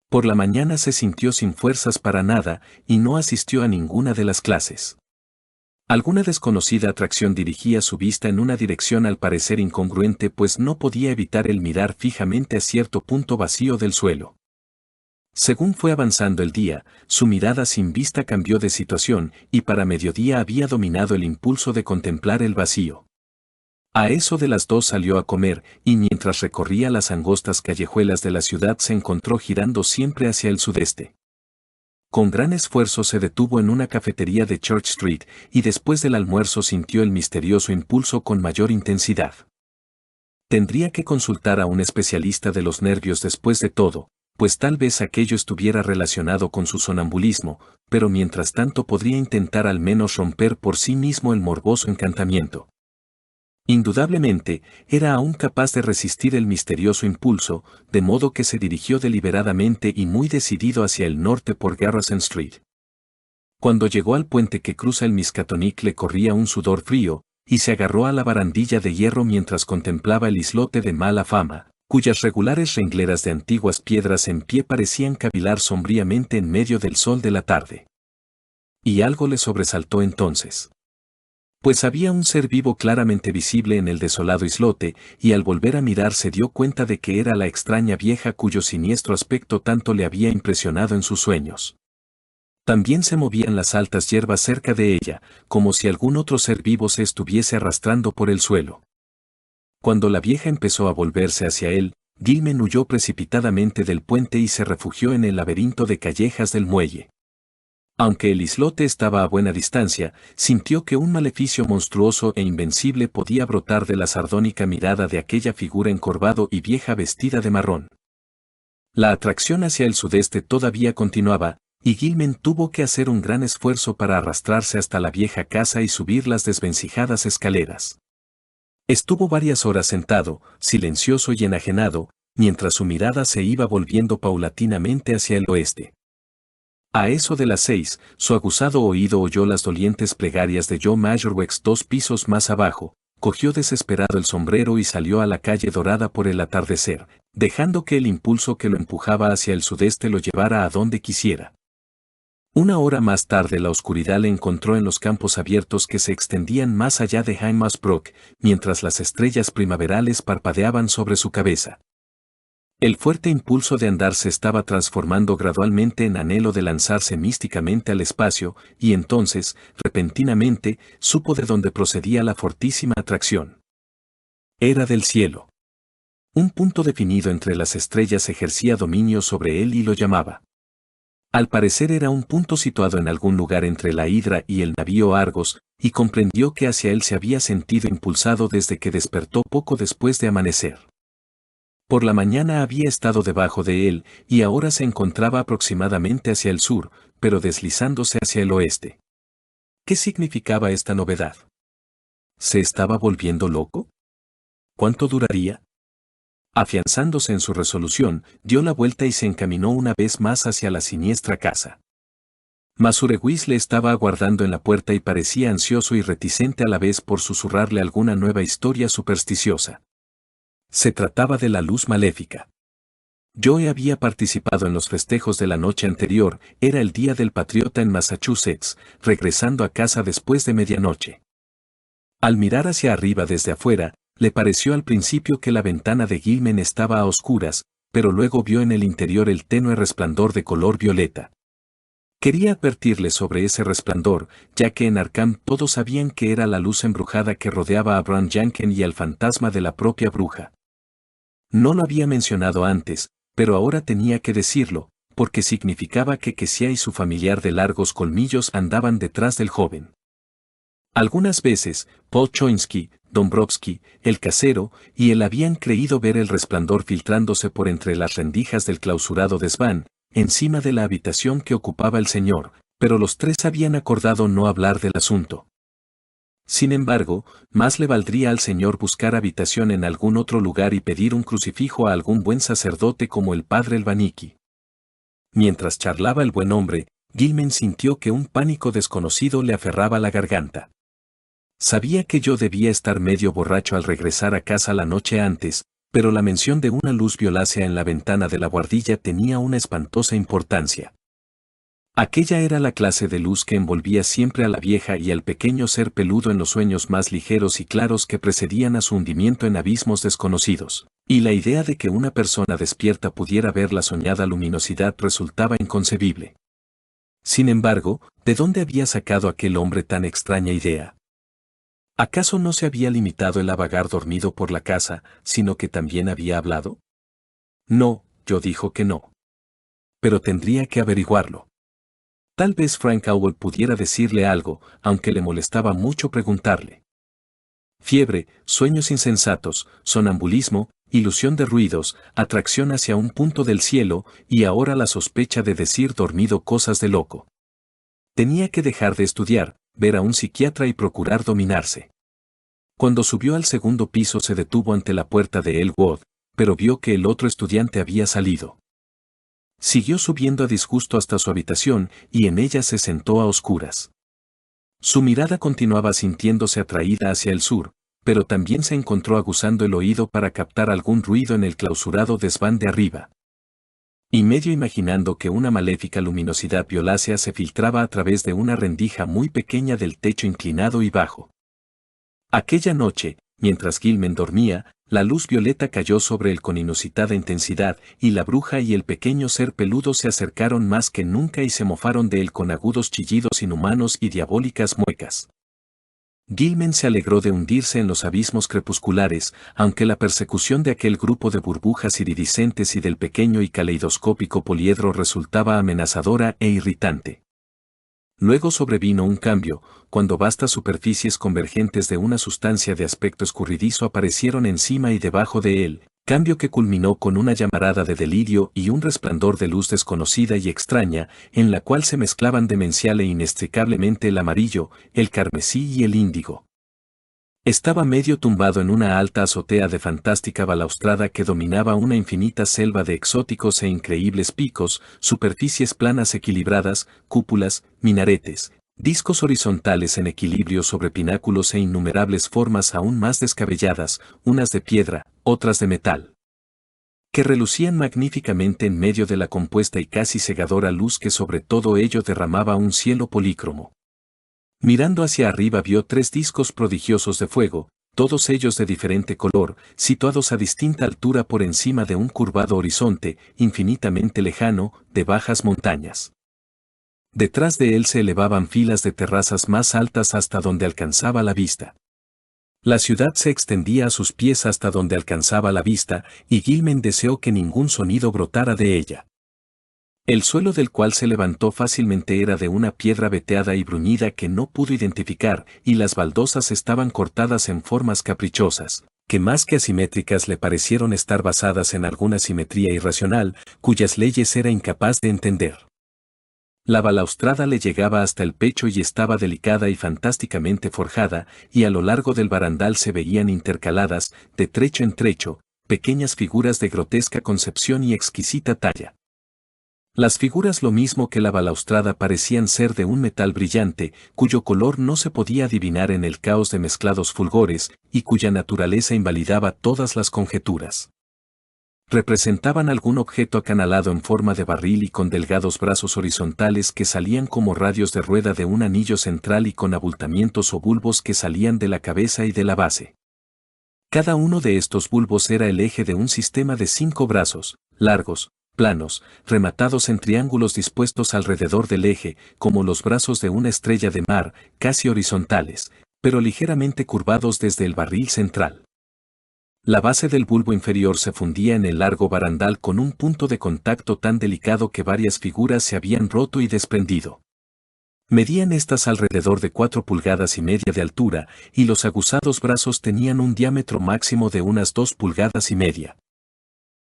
Por la mañana se sintió sin fuerzas para nada y no asistió a ninguna de las clases. Alguna desconocida atracción dirigía su vista en una dirección al parecer incongruente pues no podía evitar el mirar fijamente a cierto punto vacío del suelo. Según fue avanzando el día, su mirada sin vista cambió de situación y para mediodía había dominado el impulso de contemplar el vacío. A eso de las 2 salió a comer y mientras recorría las angostas callejuelas de la ciudad se encontró girando siempre hacia el sudeste. Con gran esfuerzo se detuvo en una cafetería de Church Street y después del almuerzo sintió el misterioso impulso con mayor intensidad. Tendría que consultar a un especialista de los nervios después de todo, pues tal vez aquello estuviera relacionado con su sonambulismo, pero mientras tanto podría intentar al menos romper por sí mismo el morboso encantamiento. Indudablemente, era aún capaz de resistir el misterioso impulso, de modo que se dirigió deliberadamente y muy decidido hacia el norte por Garrison Street. Cuando llegó al puente que cruza el Miskatonic le corría un sudor frío, y se agarró a la barandilla de hierro mientras contemplaba el islote de mala fama, cuyas regulares rengleras de antiguas piedras en pie parecían cavilar sombríamente en medio del sol de la tarde. Y algo le sobresaltó entonces. Pues había un ser vivo claramente visible en el desolado islote, y al volver a mirar se dio cuenta de que era la extraña vieja cuyo siniestro aspecto tanto le había impresionado en sus sueños. También se movían las altas hierbas cerca de ella, como si algún otro ser vivo se estuviese arrastrando por el suelo. Cuando la vieja empezó a volverse hacia él, Gilman huyó precipitadamente del puente y se refugió en el laberinto de callejas del muelle. Aunque el islote estaba a buena distancia, sintió que un maleficio monstruoso e invencible podía brotar de la sardónica mirada de aquella figura encorvado y vieja vestida de marrón. La atracción hacia el sudeste todavía continuaba, y Gilman tuvo que hacer un gran esfuerzo para arrastrarse hasta la vieja casa y subir las desvencijadas escaleras. Estuvo varias horas sentado, silencioso y enajenado, mientras su mirada se iba volviendo paulatinamente hacia el oeste. A eso de las 6, su aguzado oído oyó las dolientes plegarias de Joe Majorwex 2 pisos más abajo, cogió desesperado el sombrero y salió a la calle dorada por el atardecer, dejando que el impulso que lo empujaba hacia el sudeste lo llevara a donde quisiera. Una hora más tarde la oscuridad le encontró en los campos abiertos que se extendían más allá de Hymas Brook, mientras las estrellas primaverales parpadeaban sobre su cabeza. El fuerte impulso de andar se estaba transformando gradualmente en anhelo de lanzarse místicamente al espacio, y entonces, repentinamente, supo de dónde procedía la fortísima atracción. Era del cielo. Un punto definido entre las estrellas ejercía dominio sobre él y lo llamaba. Al parecer era un punto situado en algún lugar entre la Hidra y el navío Argos, y comprendió que hacia él se había sentido impulsado desde que despertó poco después de amanecer. Por la mañana había estado debajo de él, y ahora se encontraba aproximadamente hacia el sur, pero deslizándose hacia el oeste. ¿Qué significaba esta novedad? ¿Se estaba volviendo loco? ¿Cuánto duraría? Afianzándose en su resolución, dio la vuelta y se encaminó una vez más hacia la siniestra casa. Masureguis le estaba aguardando en la puerta y parecía ansioso y reticente a la vez por susurrarle alguna nueva historia supersticiosa. Se trataba de la luz maléfica. Joe había participado en los festejos de la noche anterior, era el día del patriota en Massachusetts, regresando a casa después de medianoche. Al mirar hacia arriba desde afuera, le pareció al principio que la ventana de Gilman estaba a oscuras, pero luego vio en el interior el tenue resplandor de color violeta. Quería advertirle sobre ese resplandor, ya que en Arkham todos sabían que era la luz embrujada que rodeaba a Bran Janken y al fantasma de la propia bruja. No lo había mencionado antes, pero ahora tenía que decirlo, porque significaba que Kesia y su familiar de largos colmillos andaban detrás del joven. Algunas veces, Paul Choinsky, Dombrowski, el casero, y él habían creído ver el resplandor filtrándose por entre las rendijas del clausurado desván, encima de la habitación que ocupaba el señor, pero los tres habían acordado no hablar del asunto. Sin embargo, más le valdría al señor buscar habitación en algún otro lugar y pedir un crucifijo a algún buen sacerdote como el padre Elvaniki. Mientras charlaba el buen hombre, Gilman sintió que un pánico desconocido le aferraba la garganta. Sabía que yo debía estar medio borracho al regresar a casa la noche antes, pero la mención de una luz violácea en la ventana de la buhardilla tenía una espantosa importancia. Aquella era la clase de luz que envolvía siempre a la vieja y al pequeño ser peludo en los sueños más ligeros y claros que precedían a su hundimiento en abismos desconocidos, y la idea de que una persona despierta pudiera ver la soñada luminosidad resultaba inconcebible. Sin embargo, ¿de dónde había sacado aquel hombre tan extraña idea? ¿Acaso no se había limitado el a vagar dormido por la casa, sino que también había hablado? No, yo dijo que no. Pero tendría que averiguarlo. Tal vez Frank Howell pudiera decirle algo, aunque le molestaba mucho preguntarle. Fiebre, sueños insensatos, sonambulismo, ilusión de ruidos, atracción hacia un punto del cielo, y ahora la sospecha de decir dormido cosas de loco. Tenía que dejar de estudiar, ver a un psiquiatra y procurar dominarse. Cuando subió al segundo piso se detuvo ante la puerta de Elwood, pero vio que el otro estudiante había salido. Siguió subiendo a disgusto hasta su habitación y en ella se sentó a oscuras. Su mirada continuaba sintiéndose atraída hacia el sur, pero también se encontró aguzando el oído para captar algún ruido en el clausurado desván de arriba. Y medio imaginando que una maléfica luminosidad violácea se filtraba a través de una rendija muy pequeña del techo inclinado y bajo. Aquella noche, mientras Gilman dormía, la luz violeta cayó sobre él con inusitada intensidad, y la bruja y el pequeño ser peludo se acercaron más que nunca y se mofaron de él con agudos chillidos inhumanos y diabólicas muecas. Gilman se alegró de hundirse en los abismos crepusculares, aunque la persecución de aquel grupo de burbujas iridiscentes y del pequeño y caleidoscópico poliedro resultaba amenazadora e irritante. Luego sobrevino un cambio, cuando vastas superficies convergentes de una sustancia de aspecto escurridizo aparecieron encima y debajo de él, cambio que culminó con una llamarada de delirio y un resplandor de luz desconocida y extraña, en la cual se mezclaban demencial e inextricablemente el amarillo, el carmesí y el índigo. Estaba medio tumbado en una alta azotea de fantástica balaustrada que dominaba una infinita selva de exóticos e increíbles picos, superficies planas equilibradas, cúpulas, minaretes, discos horizontales en equilibrio sobre pináculos e innumerables formas aún más descabelladas, unas de piedra, otras de metal, que relucían magníficamente en medio de la compuesta y casi cegadora luz que sobre todo ello derramaba un cielo polícromo. Mirando hacia arriba vio 3 discos prodigiosos de fuego, todos ellos de diferente color, situados a distinta altura por encima de un curvado horizonte, infinitamente lejano, de bajas montañas. Detrás de él se elevaban filas de terrazas más altas hasta donde alcanzaba la vista. La ciudad se extendía a sus pies hasta donde alcanzaba la vista, y Gilman deseó que ningún sonido brotara de ella. El suelo del cual se levantó fácilmente era de una piedra veteada y bruñida que no pudo identificar, y las baldosas estaban cortadas en formas caprichosas, que más que asimétricas le parecieron estar basadas en alguna simetría irracional, cuyas leyes era incapaz de entender. La balaustrada le llegaba hasta el pecho y estaba delicada y fantásticamente forjada, y a lo largo del barandal se veían intercaladas, de trecho en trecho, pequeñas figuras de grotesca concepción y exquisita talla. Las figuras, lo mismo que la balaustrada, parecían ser de un metal brillante, cuyo color no se podía adivinar en el caos de mezclados fulgores, y cuya naturaleza invalidaba todas las conjeturas. Representaban algún objeto acanalado en forma de barril y con delgados brazos horizontales que salían como radios de rueda de un anillo central y con abultamientos o bulbos que salían de la cabeza y de la base. Cada uno de estos bulbos era el eje de un sistema de 5 brazos, largos, planos, rematados en triángulos dispuestos alrededor del eje, como los brazos de una estrella de mar, casi horizontales, pero ligeramente curvados desde el barril central. La base del bulbo inferior se fundía en el largo barandal con un punto de contacto tan delicado que varias figuras se habían roto y desprendido. Medían estas alrededor de 4,5 pulgadas de altura, y los aguzados brazos tenían un diámetro máximo de unas 2,5 pulgadas.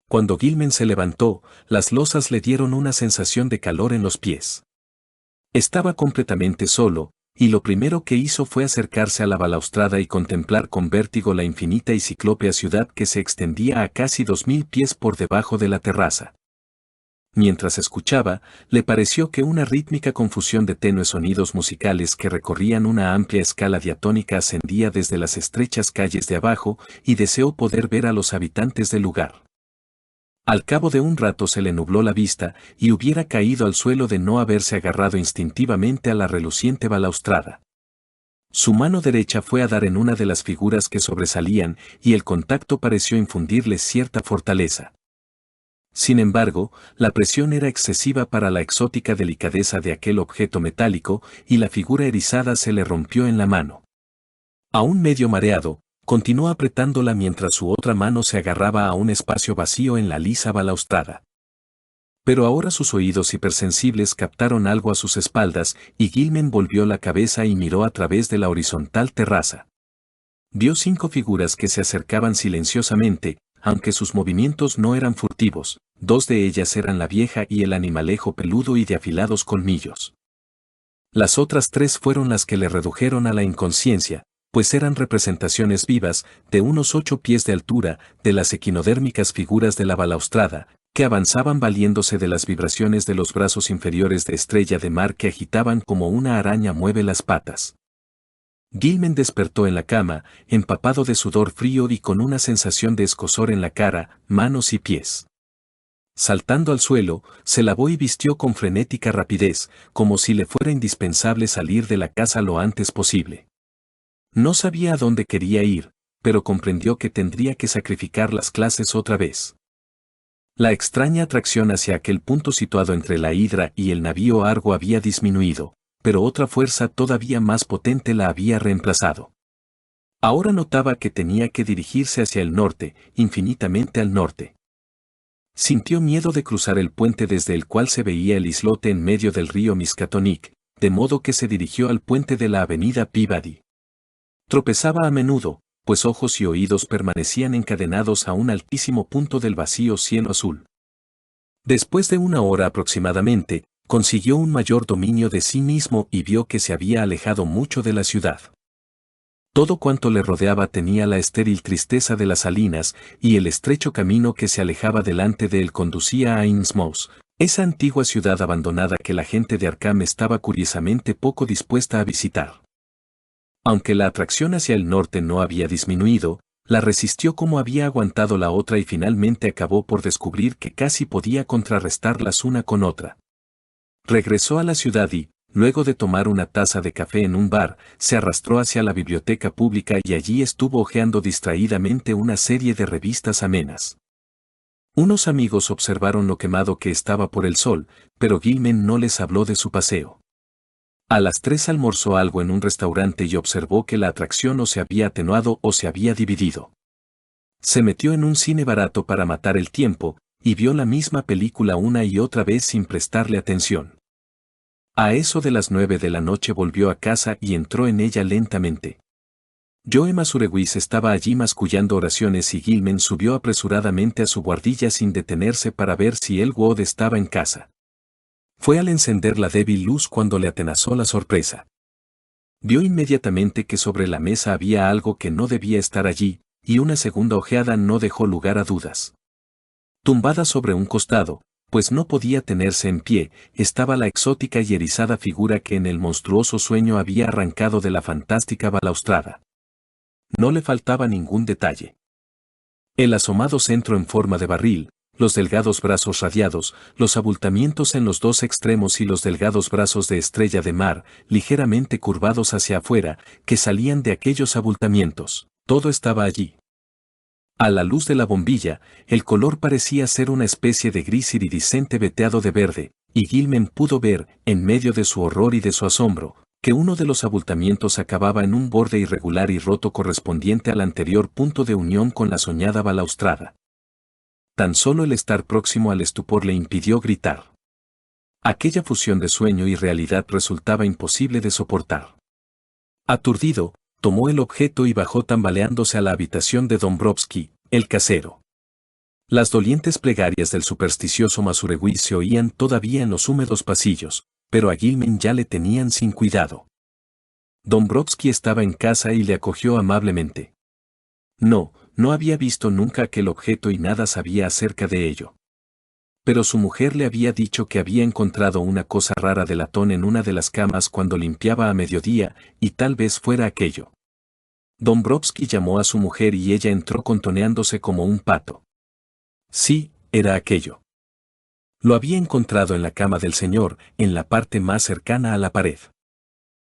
Cuando Gilman se levantó, las losas le dieron una sensación de calor en los pies. Estaba completamente solo, y lo primero que hizo fue acercarse a la balaustrada y contemplar con vértigo la infinita y ciclópea ciudad que se extendía a casi 2,000 pies por debajo de la terraza. Mientras escuchaba, le pareció que una rítmica confusión de tenues sonidos musicales que recorrían una amplia escala diatónica ascendía desde las estrechas calles de abajo, y deseó poder ver a los habitantes del lugar. Al cabo de un rato se le nubló la vista, y hubiera caído al suelo de no haberse agarrado instintivamente a la reluciente balaustrada. Su mano derecha fue a dar en una de las figuras que sobresalían, y el contacto pareció infundirle cierta fortaleza. Sin embargo, la presión era excesiva para la exótica delicadeza de aquel objeto metálico, y la figura erizada se le rompió en la mano. Aún medio mareado, continuó apretándola mientras su otra mano se agarraba a un espacio vacío en la lisa balaustrada. Pero ahora sus oídos hipersensibles captaron algo a sus espaldas, y Gilman volvió la cabeza y miró a través de la horizontal terraza. Vio 5 figuras que se acercaban silenciosamente, aunque sus movimientos no eran furtivos. 2 de ellas eran la vieja y el animalejo peludo y de afilados colmillos. Las otras 3 fueron las que le redujeron a la inconsciencia, pues eran representaciones vivas, de unos 8 pies de altura, de las equinodérmicas figuras de la balaustrada, que avanzaban valiéndose de las vibraciones de los brazos inferiores de estrella de mar que agitaban como una araña mueve las patas. Gilman despertó en la cama, empapado de sudor frío y con una sensación de escozor en la cara, manos y pies. Saltando al suelo, se lavó y vistió con frenética rapidez, como si le fuera indispensable salir de la casa lo antes posible. No sabía a dónde quería ir, pero comprendió que tendría que sacrificar las clases otra vez. La extraña atracción hacia aquel punto situado entre la hidra y el navío Argo había disminuido, pero otra fuerza todavía más potente la había reemplazado. Ahora notaba que tenía que dirigirse hacia el norte, infinitamente al norte. Sintió miedo de cruzar el puente desde el cual se veía el islote en medio del río Miskatonic, de modo que se dirigió al puente de la avenida Peabody. Tropezaba a menudo, pues ojos y oídos permanecían encadenados a un altísimo punto del vacío cielo azul. Después de 1 hora aproximadamente, consiguió un mayor dominio de sí mismo y vio que se había alejado mucho de la ciudad. Todo cuanto le rodeaba tenía la estéril tristeza de las salinas, y el estrecho camino que se alejaba delante de él conducía a Innsmouth, esa antigua ciudad abandonada que la gente de Arkham estaba curiosamente poco dispuesta a visitar. Aunque la atracción hacia el norte no había disminuido, la resistió como había aguantado la otra y finalmente acabó por descubrir que casi podía contrarrestarlas una con otra. Regresó a la ciudad y, luego de tomar una taza de café en un bar, se arrastró hacia la biblioteca pública y allí estuvo hojeando distraídamente una serie de revistas amenas. Unos amigos observaron lo quemado que estaba por el sol, pero Gilman no les habló de su paseo. A las 3 almorzó algo en un restaurante y observó que la atracción o se había atenuado o se había dividido. Se metió en un cine barato para matar el tiempo, y vio la misma película una y otra vez sin prestarle atención. A eso de las 9 de la noche volvió a casa y entró en ella lentamente. Joe Masurewis estaba allí mascullando oraciones y Gilman subió apresuradamente a su guardilla sin detenerse para ver si Elwood estaba en casa. Fue al encender la débil luz cuando le atenazó la sorpresa. Vio inmediatamente que sobre la mesa había algo que no debía estar allí, y una segunda ojeada no dejó lugar a dudas. Tumbada sobre un costado, pues no podía tenerse en pie, estaba la exótica y erizada figura que en el monstruoso sueño había arrancado de la fantástica balaustrada. No le faltaba ningún detalle. El asomado centro en forma de barril, los delgados brazos radiados, los abultamientos en los dos extremos y los delgados brazos de estrella de mar, ligeramente curvados hacia afuera, que salían de aquellos abultamientos, todo estaba allí. A la luz de la bombilla, el color parecía ser una especie de gris iridiscente veteado de verde, y Gilman pudo ver, en medio de su horror y de su asombro, que uno de los abultamientos acababa en un borde irregular y roto correspondiente al anterior punto de unión con la soñada balaustrada. Tan solo el estar próximo al estupor le impidió gritar. Aquella fusión de sueño y realidad resultaba imposible de soportar. Aturdido, tomó el objeto y bajó tambaleándose a la habitación de Dombrowski, el casero. Las dolientes plegarias del supersticioso Masurewis se oían todavía en los húmedos pasillos, pero a Gilman ya le tenían sin cuidado. Dombrowski estaba en casa y le acogió amablemente. No había visto nunca aquel objeto y nada sabía acerca de ello. Pero su mujer le había dicho que había encontrado una cosa rara de latón en una de las camas cuando limpiaba a mediodía, y tal vez fuera aquello. Dombrowski llamó a su mujer y ella entró contoneándose como un pato. Sí, era aquello. Lo había encontrado en la cama del señor, en la parte más cercana a la pared.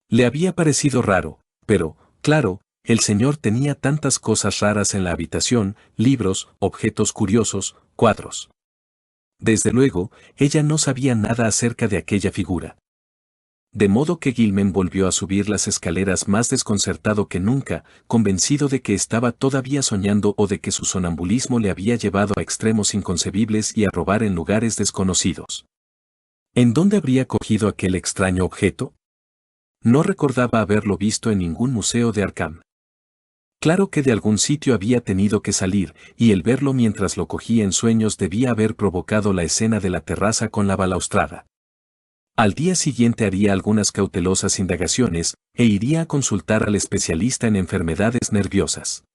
Le había parecido raro, pero, claro, el señor tenía tantas cosas raras en la habitación, libros, objetos curiosos, cuadros. Desde luego, ella no sabía nada acerca de aquella figura. De modo que Gilman volvió a subir las escaleras más desconcertado que nunca, convencido de que estaba todavía soñando o de que su sonambulismo le había llevado a extremos inconcebibles y a robar en lugares desconocidos. ¿En dónde habría cogido aquel extraño objeto? No recordaba haberlo visto en ningún museo de Arkham. Claro que de algún sitio había tenido que salir, y el verlo mientras lo cogía en sueños debía haber provocado la escena de la terraza con la balaustrada. Al día siguiente haría algunas cautelosas indagaciones, e iría a consultar al especialista en enfermedades nerviosas.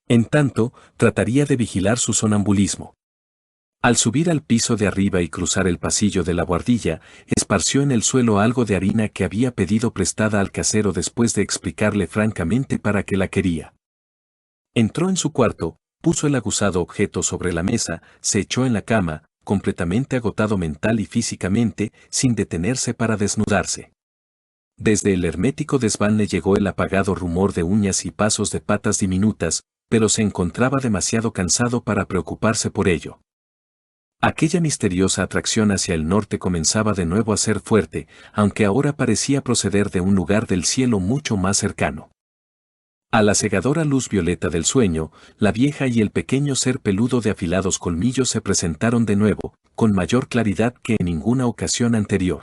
En tanto, trataría de vigilar su sonambulismo. Al subir al piso de arriba y cruzar el pasillo de la buhardilla, esparció en el suelo algo de harina que había pedido prestada al casero después de explicarle francamente para qué la quería. Entró en su cuarto, puso el aguzado objeto sobre la mesa, se echó en la cama, completamente agotado mental y físicamente, sin detenerse para desnudarse. Desde el hermético desván le llegó el apagado rumor de uñas y pasos de patas diminutas, pero se encontraba demasiado cansado para preocuparse por ello. Aquella misteriosa atracción hacia el norte comenzaba de nuevo a ser fuerte, aunque ahora parecía proceder de un lugar del cielo mucho más cercano. A la cegadora luz violeta del sueño, la vieja y el pequeño ser peludo de afilados colmillos se presentaron de nuevo, con mayor claridad que en ninguna ocasión anterior.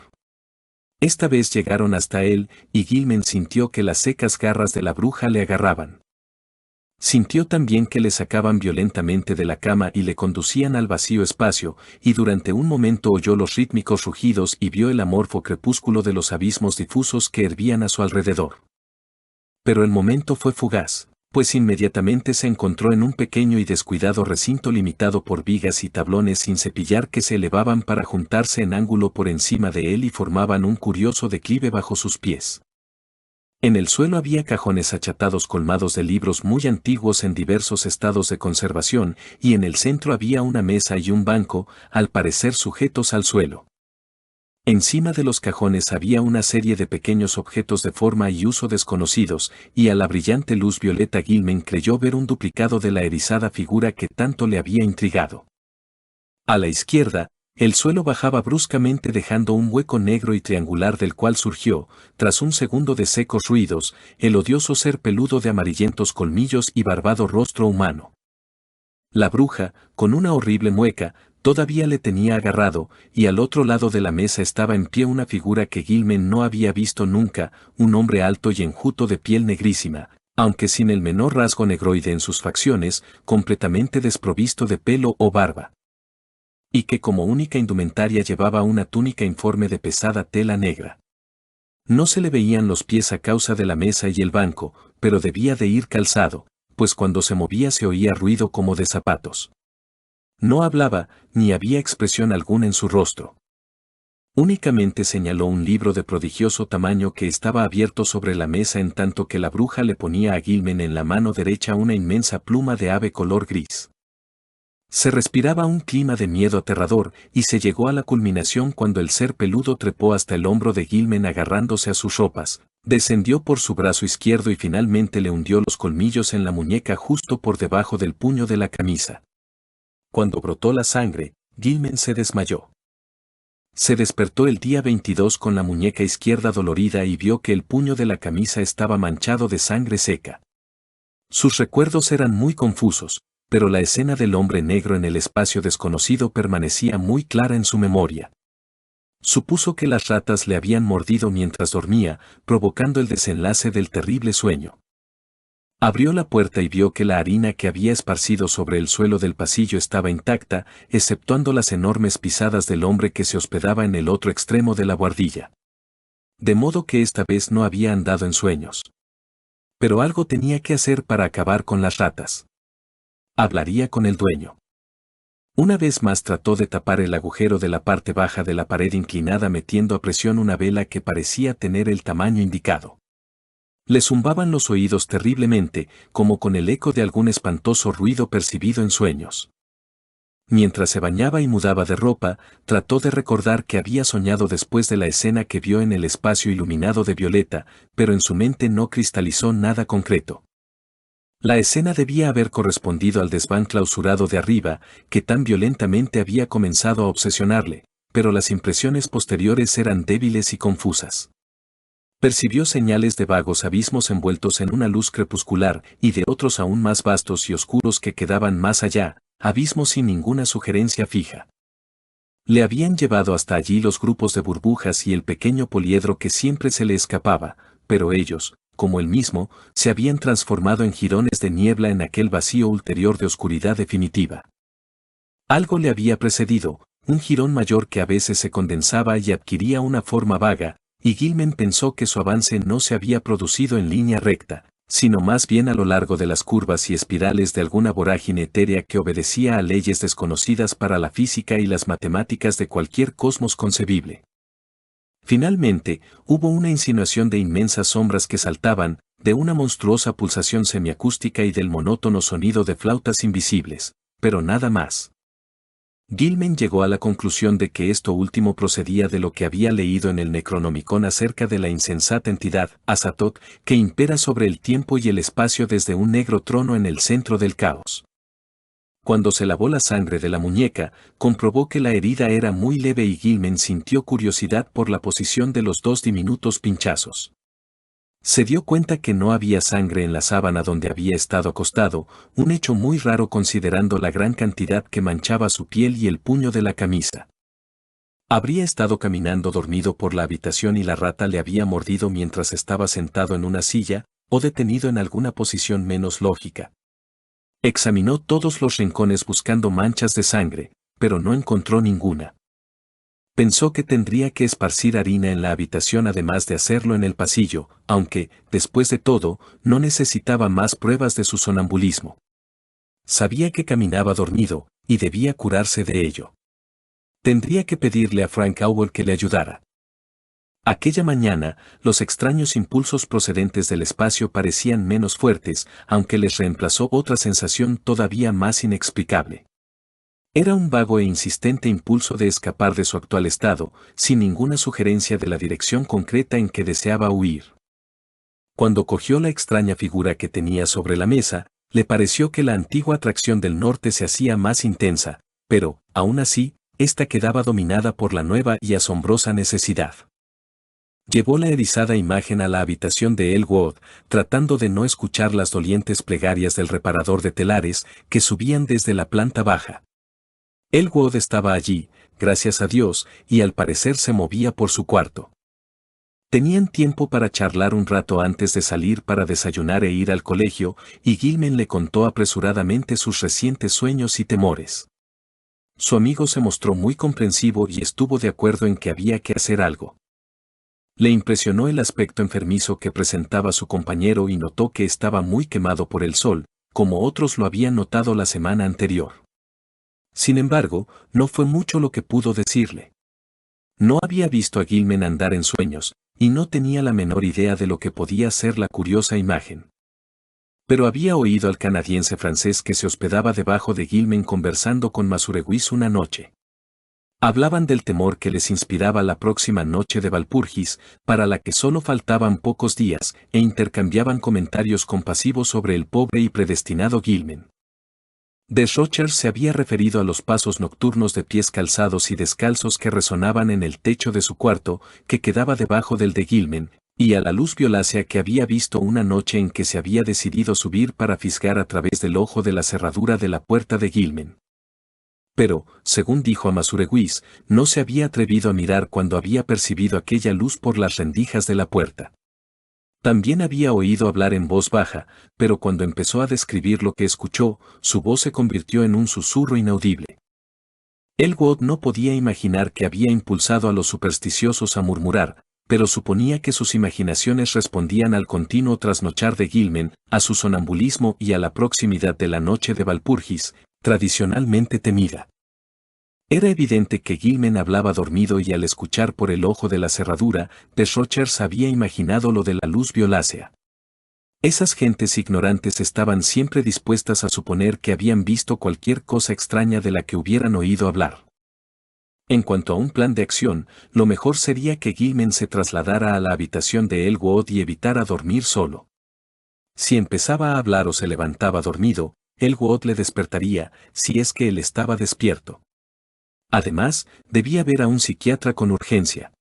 Esta vez llegaron hasta él, y Gilman sintió que las secas garras de la bruja le agarraban. Sintió también que le sacaban violentamente de la cama y le conducían al vacío espacio, y durante un momento oyó los rítmicos rugidos y vio el amorfo crepúsculo de los abismos difusos que hervían a su alrededor. Pero el momento fue fugaz, pues inmediatamente se encontró en un pequeño y descuidado recinto limitado por vigas y tablones sin cepillar que se elevaban para juntarse en ángulo por encima de él y formaban un curioso declive bajo sus pies. En el suelo había cajones achatados colmados de libros muy antiguos en diversos estados de conservación, y en el centro había una mesa y un banco, al parecer sujetos al suelo. Encima de los cajones había una serie de pequeños objetos de forma y uso desconocidos, y a la brillante luz violeta Gilman creyó ver un duplicado de la erizada figura que tanto le había intrigado. A la izquierda, el suelo bajaba bruscamente dejando un hueco negro y triangular del cual surgió, tras un segundo de secos ruidos, el odioso ser peludo de amarillentos colmillos y barbado rostro humano. La bruja, con una horrible mueca, todavía le tenía agarrado, y al otro lado de la mesa estaba en pie una figura que Gilman no había visto nunca, un hombre alto y enjuto de piel negrísima, aunque sin el menor rasgo negroide en sus facciones, completamente desprovisto de pelo o barba. Y que como única indumentaria llevaba una túnica informe de pesada tela negra. No se le veían los pies a causa de la mesa y el banco, pero debía de ir calzado, pues cuando se movía se oía ruido como de zapatos. No hablaba, ni había expresión alguna en su rostro. Únicamente señaló un libro de prodigioso tamaño que estaba abierto sobre la mesa en tanto que la bruja le ponía a Gilman en la mano derecha una inmensa pluma de ave color gris. Se respiraba un clima de miedo aterrador, y se llegó a la culminación cuando el ser peludo trepó hasta el hombro de Gilman agarrándose a sus ropas, descendió por su brazo izquierdo y finalmente le hundió los colmillos en la muñeca justo por debajo del puño de la camisa. Cuando brotó la sangre, Gilman se desmayó. Se despertó el día 22 con la muñeca izquierda dolorida y vio que el puño de la camisa estaba manchado de sangre seca. Sus recuerdos eran muy confusos, pero la escena del hombre negro en el espacio desconocido permanecía muy clara en su memoria. Supuso que las ratas le habían mordido mientras dormía, provocando el desenlace del terrible sueño. Abrió la puerta y vio que la harina que había esparcido sobre el suelo del pasillo estaba intacta, exceptuando las enormes pisadas del hombre que se hospedaba en el otro extremo de la buhardilla. De modo que esta vez no había andado en sueños. Pero algo tenía que hacer para acabar con las ratas. Hablaría con el dueño. Una vez más trató de tapar el agujero de la parte baja de la pared inclinada metiendo a presión una vela que parecía tener el tamaño indicado. Le zumbaban los oídos terriblemente, como con el eco de algún espantoso ruido percibido en sueños. Mientras se bañaba y mudaba de ropa, trató de recordar que había soñado después de la escena que vio en el espacio iluminado de violeta, pero en su mente no cristalizó nada concreto. La escena debía haber correspondido al desván clausurado de arriba, que tan violentamente había comenzado a obsesionarle, pero las impresiones posteriores eran débiles y confusas. Percibió señales de vagos abismos envueltos en una luz crepuscular y de otros aún más vastos y oscuros que quedaban más allá, abismos sin ninguna sugerencia fija. Le habían llevado hasta allí los grupos de burbujas y el pequeño poliedro que siempre se le escapaba, pero ellos, como él mismo, se habían transformado en jirones de niebla en aquel vacío ulterior de oscuridad definitiva. Algo le había precedido, un jirón mayor que a veces se condensaba y adquiría una forma vaga, y Gilman pensó que su avance no se había producido en línea recta, sino más bien a lo largo de las curvas y espirales de alguna vorágine etérea que obedecía a leyes desconocidas para la física y las matemáticas de cualquier cosmos concebible. Finalmente, hubo una insinuación de inmensas sombras que saltaban, de una monstruosa pulsación semiacústica y del monótono sonido de flautas invisibles, pero nada más. Gilman llegó a la conclusión de que esto último procedía de lo que había leído en el Necronomicon acerca de la insensata entidad, Azathoth, que impera sobre el tiempo y el espacio desde un negro trono en el centro del caos. Cuando se lavó la sangre de la muñeca, comprobó que la herida era muy leve y Gilman sintió curiosidad por la posición de los dos diminutos pinchazos. Se dio cuenta que no había sangre en la sábana donde había estado acostado, un hecho muy raro considerando la gran cantidad que manchaba su piel y el puño de la camisa. Habría estado caminando dormido por la habitación y la rata le había mordido mientras estaba sentado en una silla, o detenido en alguna posición menos lógica. Examinó todos los rincones buscando manchas de sangre, pero no encontró ninguna. Pensó que tendría que esparcir harina en la habitación además de hacerlo en el pasillo, aunque, después de todo, no necesitaba más pruebas de su sonambulismo. Sabía que caminaba dormido, y debía curarse de ello. Tendría que pedirle a Frank Auer que le ayudara. Aquella mañana, los extraños impulsos procedentes del espacio parecían menos fuertes, aunque les reemplazó otra sensación todavía más inexplicable. Era un vago e insistente impulso de escapar de su actual estado, sin ninguna sugerencia de la dirección concreta en que deseaba huir. Cuando cogió la extraña figura que tenía sobre la mesa, le pareció que la antigua atracción del norte se hacía más intensa, pero, aún así, ésta quedaba dominada por la nueva y asombrosa necesidad. Llevó la erizada imagen a la habitación de Elwood, tratando de no escuchar las dolientes plegarias del reparador de telares que subían desde la planta baja. Elwood estaba allí, gracias a Dios, y al parecer se movía por su cuarto. Tenían tiempo para charlar un rato antes de salir para desayunar e ir al colegio, y Gilman le contó apresuradamente sus recientes sueños y temores. Su amigo se mostró muy comprensivo y estuvo de acuerdo en que había que hacer algo. Le impresionó el aspecto enfermizo que presentaba su compañero y notó que estaba muy quemado por el sol, como otros lo habían notado la semana anterior. Sin embargo, no fue mucho lo que pudo decirle. No había visto a Gilman andar en sueños, y no tenía la menor idea de lo que podía ser la curiosa imagen. Pero había oído al canadiense francés que se hospedaba debajo de Gilman conversando con Masurewis una noche. Hablaban del temor que les inspiraba la próxima noche de Walpurgis, para la que solo faltaban pocos días, e intercambiaban comentarios compasivos sobre el pobre y predestinado Gilman. Desrochers se había referido a los pasos nocturnos de pies calzados y descalzos que resonaban en el techo de su cuarto, que quedaba debajo del de Gilman, y a la luz violácea que había visto una noche en que se había decidido subir para fisgar a través del ojo de la cerradura de la puerta de Gilman. Pero, según dijo a Masurewis, no se había atrevido a mirar cuando había percibido aquella luz por las rendijas de la puerta. También había oído hablar en voz baja, pero cuando empezó a describir lo que escuchó, su voz se convirtió en un susurro inaudible. Elwood no podía imaginar que había impulsado a los supersticiosos a murmurar, pero suponía que sus imaginaciones respondían al continuo trasnochar de Gilman, a su sonambulismo y a la proximidad de la noche de Walpurgis, tradicionalmente temida. Era evidente que Gilman hablaba dormido y al escuchar por el ojo de la cerradura, Desrochers había imaginado lo de la luz violácea. Esas gentes ignorantes estaban siempre dispuestas a suponer que habían visto cualquier cosa extraña de la que hubieran oído hablar. En cuanto a un plan de acción, lo mejor sería que Gilman se trasladara a la habitación de Elwood y evitara dormir solo. Si empezaba a hablar o se levantaba dormido, Elwood le despertaría, si es que él estaba despierto. Además, debía ver a un psiquiatra con urgencia.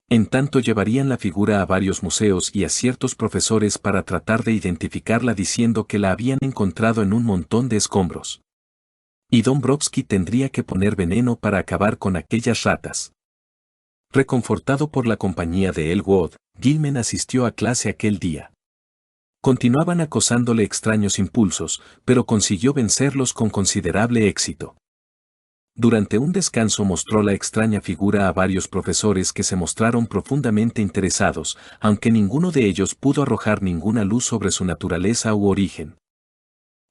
En tanto llevarían la figura a varios museos y a ciertos profesores para tratar de identificarla diciendo que la habían encontrado en un montón de escombros. Y Dombrowski tendría que poner veneno para acabar con aquellas ratas. Reconfortado por la compañía de Elwood, Gilman asistió a clase aquel día. Continuaban acosándole extraños impulsos, pero consiguió vencerlos con considerable éxito. Durante un descanso mostró la extraña figura a varios profesores que se mostraron profundamente interesados, aunque ninguno de ellos pudo arrojar ninguna luz sobre su naturaleza u origen.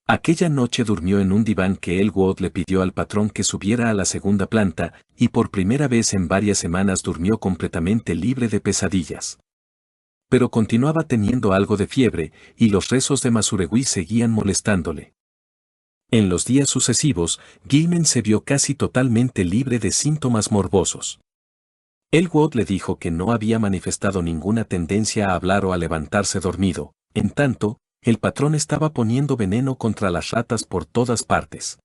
Aquella noche durmió en un diván que Elwood le pidió al patrón que subiera a la segunda planta, y por primera vez en varias semanas durmió completamente libre de pesadillas. Pero continuaba teniendo algo de fiebre, y los rezos de Masurewis seguían molestándole. En los días sucesivos, Gilman se vio casi totalmente libre de síntomas morbosos. Elwood le dijo que no había manifestado ninguna tendencia a hablar o a levantarse dormido, en tanto, el patrón estaba poniendo veneno contra las ratas por todas partes.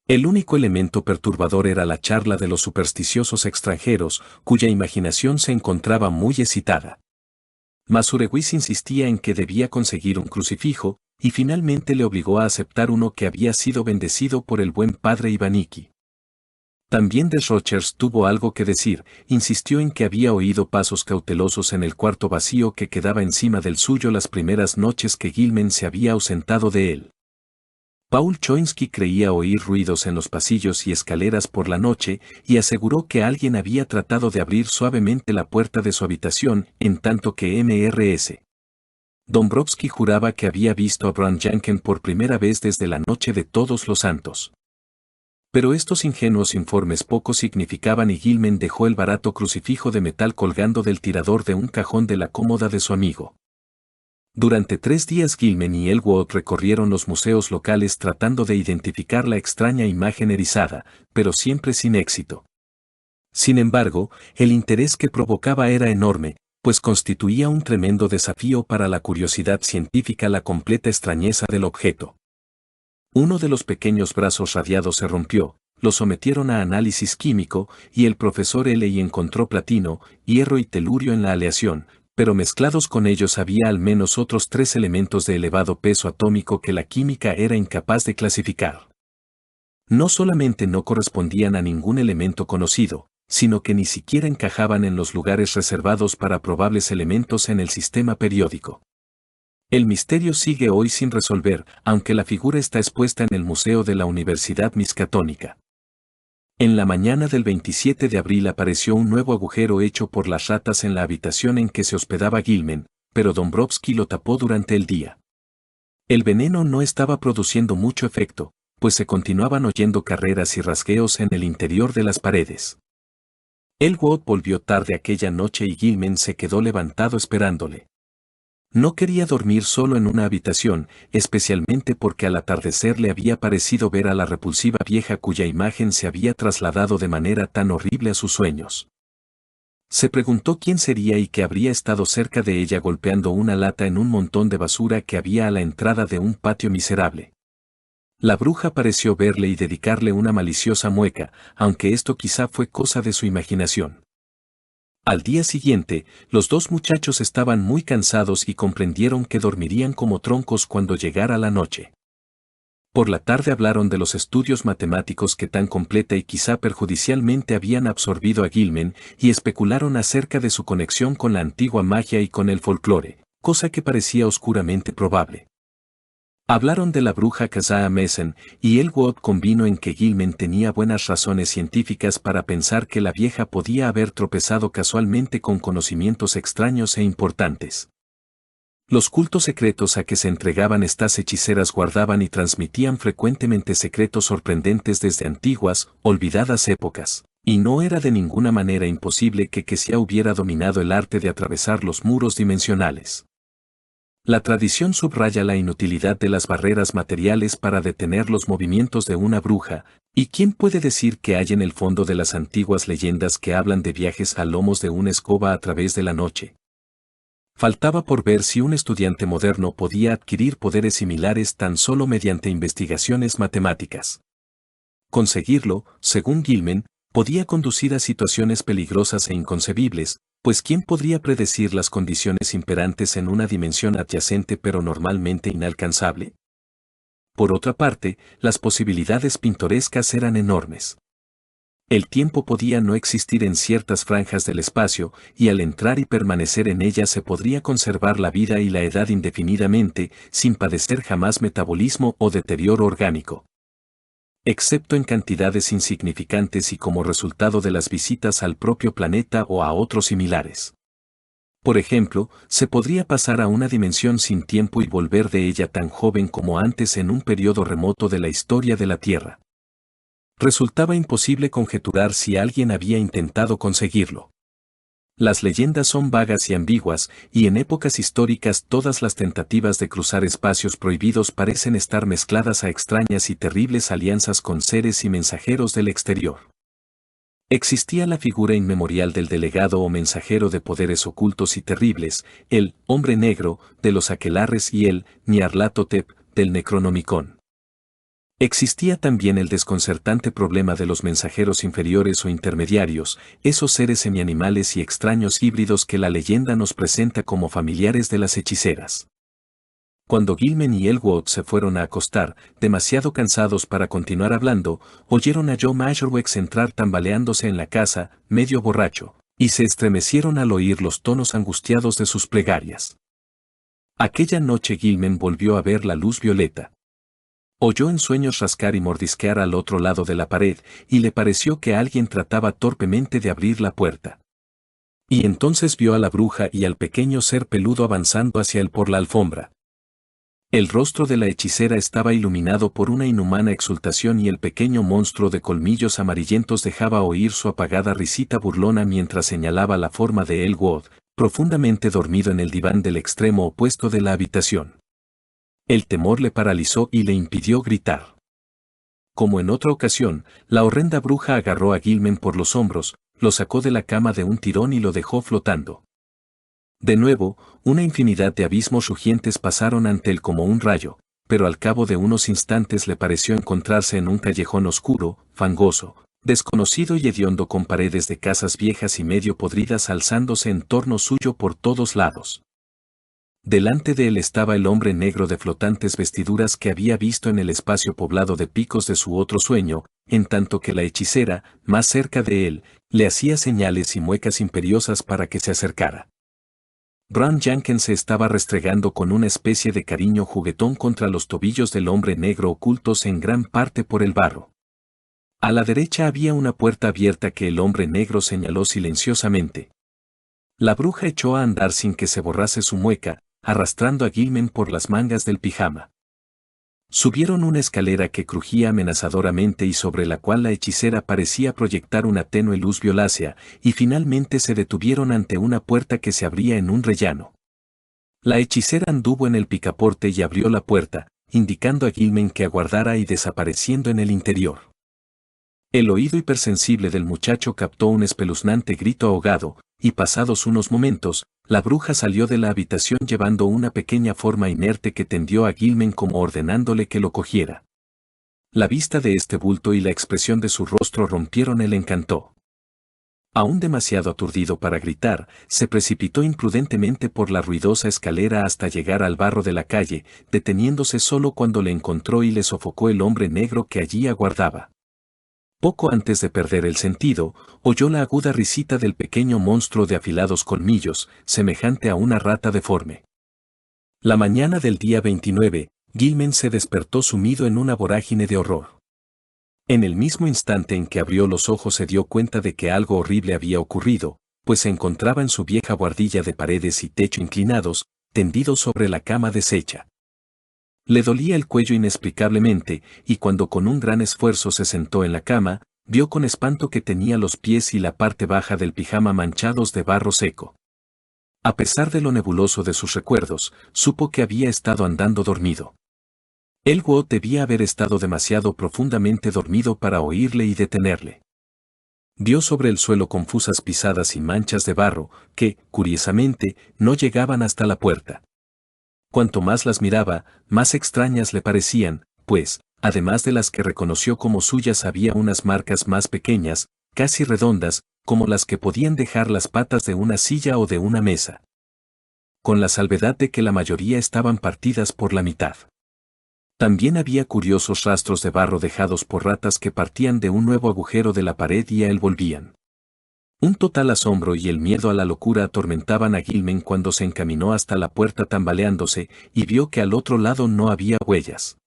El único elemento perturbador era la charla de los supersticiosos extranjeros, cuya imaginación se encontraba muy excitada. Masurewis insistía en que debía conseguir un crucifijo, y finalmente le obligó a aceptar uno que había sido bendecido por el buen padre Ivaniki. También Desrochers tuvo algo que decir, insistió en que había oído pasos cautelosos en el cuarto vacío que quedaba encima del suyo las primeras noches que Gilman se había ausentado de él. Paul Choinsky creía oír ruidos en los pasillos y escaleras por la noche y aseguró que alguien había tratado de abrir suavemente la puerta de su habitación, en tanto que Mrs. Dombrowski juraba que había visto a Bram Janken por primera vez desde la noche de Todos los Santos. Pero estos ingenuos informes poco significaban y Gilman dejó el barato crucifijo de metal colgando del tirador de un cajón de la cómoda de su amigo. Durante 3 días Gilman y Elwood recorrieron los museos locales tratando de identificar la extraña imagen erizada, pero siempre sin éxito. Sin embargo, el interés que provocaba era enorme, pues constituía un tremendo desafío para la curiosidad científica la completa extrañeza del objeto. Uno de los pequeños brazos radiados se rompió, lo sometieron a análisis químico y el profesor L. encontró platino, hierro y telurio en la aleación, pero mezclados con ellos había al menos otros 3 elementos de elevado peso atómico que la química era incapaz de clasificar. No solamente no correspondían a ningún elemento conocido, sino que ni siquiera encajaban en los lugares reservados para probables elementos en el sistema periódico. El misterio sigue hoy sin resolver, aunque la figura está expuesta en el Museo de la Universidad Miskatonic. En la mañana del 27 de abril apareció un nuevo agujero hecho por las ratas en la habitación en que se hospedaba Gilman, pero Dombrowski lo tapó durante el día. El veneno no estaba produciendo mucho efecto, pues se continuaban oyendo carreras y rasgueos en el interior de las paredes. Elwood volvió tarde aquella noche y Gilman se quedó levantado esperándole. No quería dormir solo en una habitación, especialmente porque al atardecer le había parecido ver a la repulsiva vieja cuya imagen se había trasladado de manera tan horrible a sus sueños. Se preguntó quién sería y que habría estado cerca de ella golpeando una lata en un montón de basura que había a la entrada de un patio miserable. La bruja pareció verle y dedicarle una maliciosa mueca, aunque esto quizá fue cosa de su imaginación. Al día siguiente, los 2 muchachos estaban muy cansados y comprendieron que dormirían como troncos cuando llegara la noche. Por la tarde hablaron de los estudios matemáticos que tan completa y quizá perjudicialmente habían absorbido a Gilman y especularon acerca de su conexión con la antigua magia y con el folclore, cosa que parecía oscuramente probable. Hablaron de la bruja Kazaa Mesen, y Elwood convino en que Gilman tenía buenas razones científicas para pensar que la vieja podía haber tropezado casualmente con conocimientos extraños e importantes. Los cultos secretos a que se entregaban estas hechiceras guardaban y transmitían frecuentemente secretos sorprendentes desde antiguas, olvidadas épocas, y no era de ninguna manera imposible que Kesia hubiera dominado el arte de atravesar los muros dimensionales. La tradición subraya la inutilidad de las barreras materiales para detener los movimientos de una bruja, ¿y quién puede decir qué hay en el fondo de las antiguas leyendas que hablan de viajes a lomos de una escoba a través de la noche? Faltaba por ver si un estudiante moderno podía adquirir poderes similares tan solo mediante investigaciones matemáticas. Conseguirlo, según Gilman, podía conducir a situaciones peligrosas e inconcebibles, pues ¿quién podría predecir las condiciones imperantes en una dimensión adyacente pero normalmente inalcanzable? Por otra parte, las posibilidades pintorescas eran enormes. El tiempo podía no existir en ciertas franjas del espacio, y al entrar y permanecer en ella se podría conservar la vida y la edad indefinidamente, sin padecer jamás metabolismo o deterioro orgánico. Excepto en cantidades insignificantes y como resultado de las visitas al propio planeta o a otros similares. Por ejemplo, se podría pasar a una dimensión sin tiempo y volver de ella tan joven como antes en un periodo remoto de la historia de la Tierra. Resultaba imposible conjeturar si alguien había intentado conseguirlo. Las leyendas son vagas y ambiguas, y en épocas históricas todas las tentativas de cruzar espacios prohibidos parecen estar mezcladas a extrañas y terribles alianzas con seres y mensajeros del exterior. Existía la figura inmemorial del delegado o mensajero de poderes ocultos y terribles, el hombre negro de los aquelarres y el Nyarlathotep del Necronomicon. Existía también el desconcertante problema de los mensajeros inferiores o intermediarios, esos seres semianimales y extraños híbridos que la leyenda nos presenta como familiares de las hechiceras. Cuando Gilman y Elwood se fueron a acostar, demasiado cansados para continuar hablando, oyeron a Joe Majorwex entrar tambaleándose en la casa, medio borracho, y se estremecieron al oír los tonos angustiados de sus plegarias. Aquella noche Gilman volvió a ver la luz violeta. Oyó en sueños rascar y mordisquear al otro lado de la pared, y le pareció que alguien trataba torpemente de abrir la puerta. Y entonces vio a la bruja y al pequeño ser peludo avanzando hacia él por la alfombra. El rostro de la hechicera estaba iluminado por una inhumana exultación y el pequeño monstruo de colmillos amarillentos dejaba oír su apagada risita burlona mientras señalaba la forma de Elwood, profundamente dormido en el diván del extremo opuesto de la habitación. El temor le paralizó y le impidió gritar. Como en otra ocasión, la horrenda bruja agarró a Gilman por los hombros, lo sacó de la cama de un tirón y lo dejó flotando. De nuevo, una infinidad de abismos rugientes pasaron ante él como un rayo, pero al cabo de unos instantes le pareció encontrarse en un callejón oscuro, fangoso, desconocido y hediondo con paredes de casas viejas y medio podridas alzándose en torno suyo por todos lados. Delante de él estaba el hombre negro de flotantes vestiduras que había visto en el espacio poblado de picos de su otro sueño, en tanto que la hechicera, más cerca de él, le hacía señales y muecas imperiosas para que se acercara. Bram Jenkins se estaba restregando con una especie de cariño juguetón contra los tobillos del hombre negro ocultos en gran parte por el barro. A la derecha había una puerta abierta que el hombre negro señaló silenciosamente. La bruja echó a andar sin que se borrase su mueca, arrastrando a Gilman por las mangas del pijama. Subieron una escalera que crujía amenazadoramente y sobre la cual la hechicera parecía proyectar una tenue luz violácea, y finalmente se detuvieron ante una puerta que se abría en un rellano. La hechicera anduvo en el picaporte y abrió la puerta, indicando a Gilman que aguardara y desapareciendo en el interior. El oído hipersensible del muchacho captó un espeluznante grito ahogado, y pasados unos momentos, la bruja salió de la habitación llevando una pequeña forma inerte que tendió a Gilman como ordenándole que lo cogiera. La vista de este bulto y la expresión de su rostro rompieron el encanto. Aún demasiado aturdido para gritar, se precipitó imprudentemente por la ruidosa escalera hasta llegar al barro de la calle, deteniéndose solo cuando le encontró y le sofocó el hombre negro que allí aguardaba. Poco antes de perder el sentido, oyó la aguda risita del pequeño monstruo de afilados colmillos, semejante a una rata deforme. La mañana del día 29, Gilman se despertó sumido en una vorágine de horror. En el mismo instante en que abrió los ojos se dio cuenta de que algo horrible había ocurrido, pues se encontraba en su vieja buhardilla de paredes y techo inclinados, tendido sobre la cama deshecha. Le dolía el cuello inexplicablemente, y cuando con un gran esfuerzo se sentó en la cama, vio con espanto que tenía los pies y la parte baja del pijama manchados de barro seco. A pesar de lo nebuloso de sus recuerdos, supo que había estado andando dormido. Elwood debía haber estado demasiado profundamente dormido para oírle y detenerle. Vio sobre el suelo confusas pisadas y manchas de barro, que, curiosamente, no llegaban hasta la puerta. Cuanto más las miraba, más extrañas le parecían, pues, además de las que reconoció como suyas había unas marcas más pequeñas, casi redondas, como las que podían dejar las patas de una silla o de una mesa. Con la salvedad de que la mayoría estaban partidas por la mitad. También había curiosos rastros de barro dejados por ratas que partían de un nuevo agujero de la pared y a él volvían. Un total asombro y el miedo a la locura atormentaban a Gilman cuando se encaminó hasta la puerta tambaleándose y vio que al otro lado no había huellas.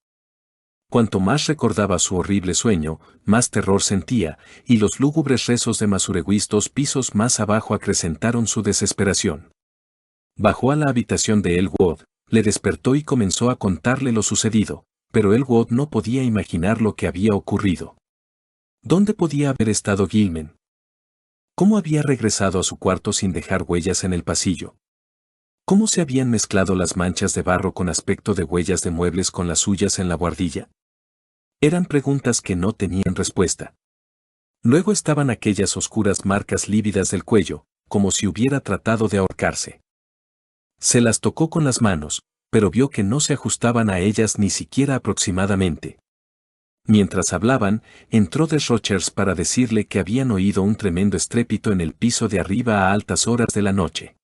Cuanto más recordaba su horrible sueño, más terror sentía, y los lúgubres rezos de Masuregui 2 pisos más abajo acrecentaron su desesperación. Bajó a la habitación de Elwood, le despertó y comenzó a contarle lo sucedido, pero Elwood no podía imaginar lo que había ocurrido. ¿Dónde podía haber estado Gilman? ¿Cómo había regresado a su cuarto sin dejar huellas en el pasillo? ¿Cómo se habían mezclado las manchas de barro con aspecto de huellas de muebles con las suyas en la buhardilla? Eran preguntas que no tenían respuesta. Luego estaban aquellas oscuras marcas lívidas del cuello, como si hubiera tratado de ahorcarse. Se las tocó con las manos, pero vio que no se ajustaban a ellas ni siquiera aproximadamente. Mientras hablaban, entró Desrochers para decirle que habían oído un tremendo estrépito en el piso de arriba a altas horas de la noche.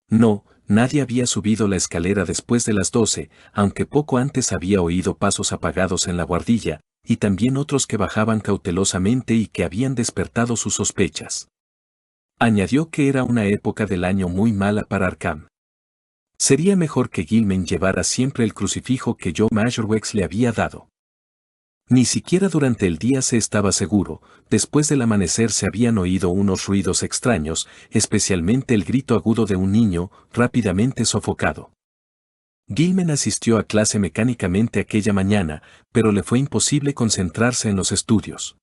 No, nadie había subido la escalera después de las 12, aunque poco antes había oído pasos apagados en la buhardilla, y también otros que bajaban cautelosamente y que habían despertado sus sospechas. Añadió que era una época del año muy mala para Arkham. Sería mejor que Gilman llevara siempre el crucifijo que Joe Majorwex le había dado. Ni siquiera durante el día se estaba seguro, después del amanecer se habían oído unos ruidos extraños, especialmente el grito agudo de un niño, rápidamente sofocado. Gilman asistió a clase mecánicamente aquella mañana, pero le fue imposible concentrarse en los estudios.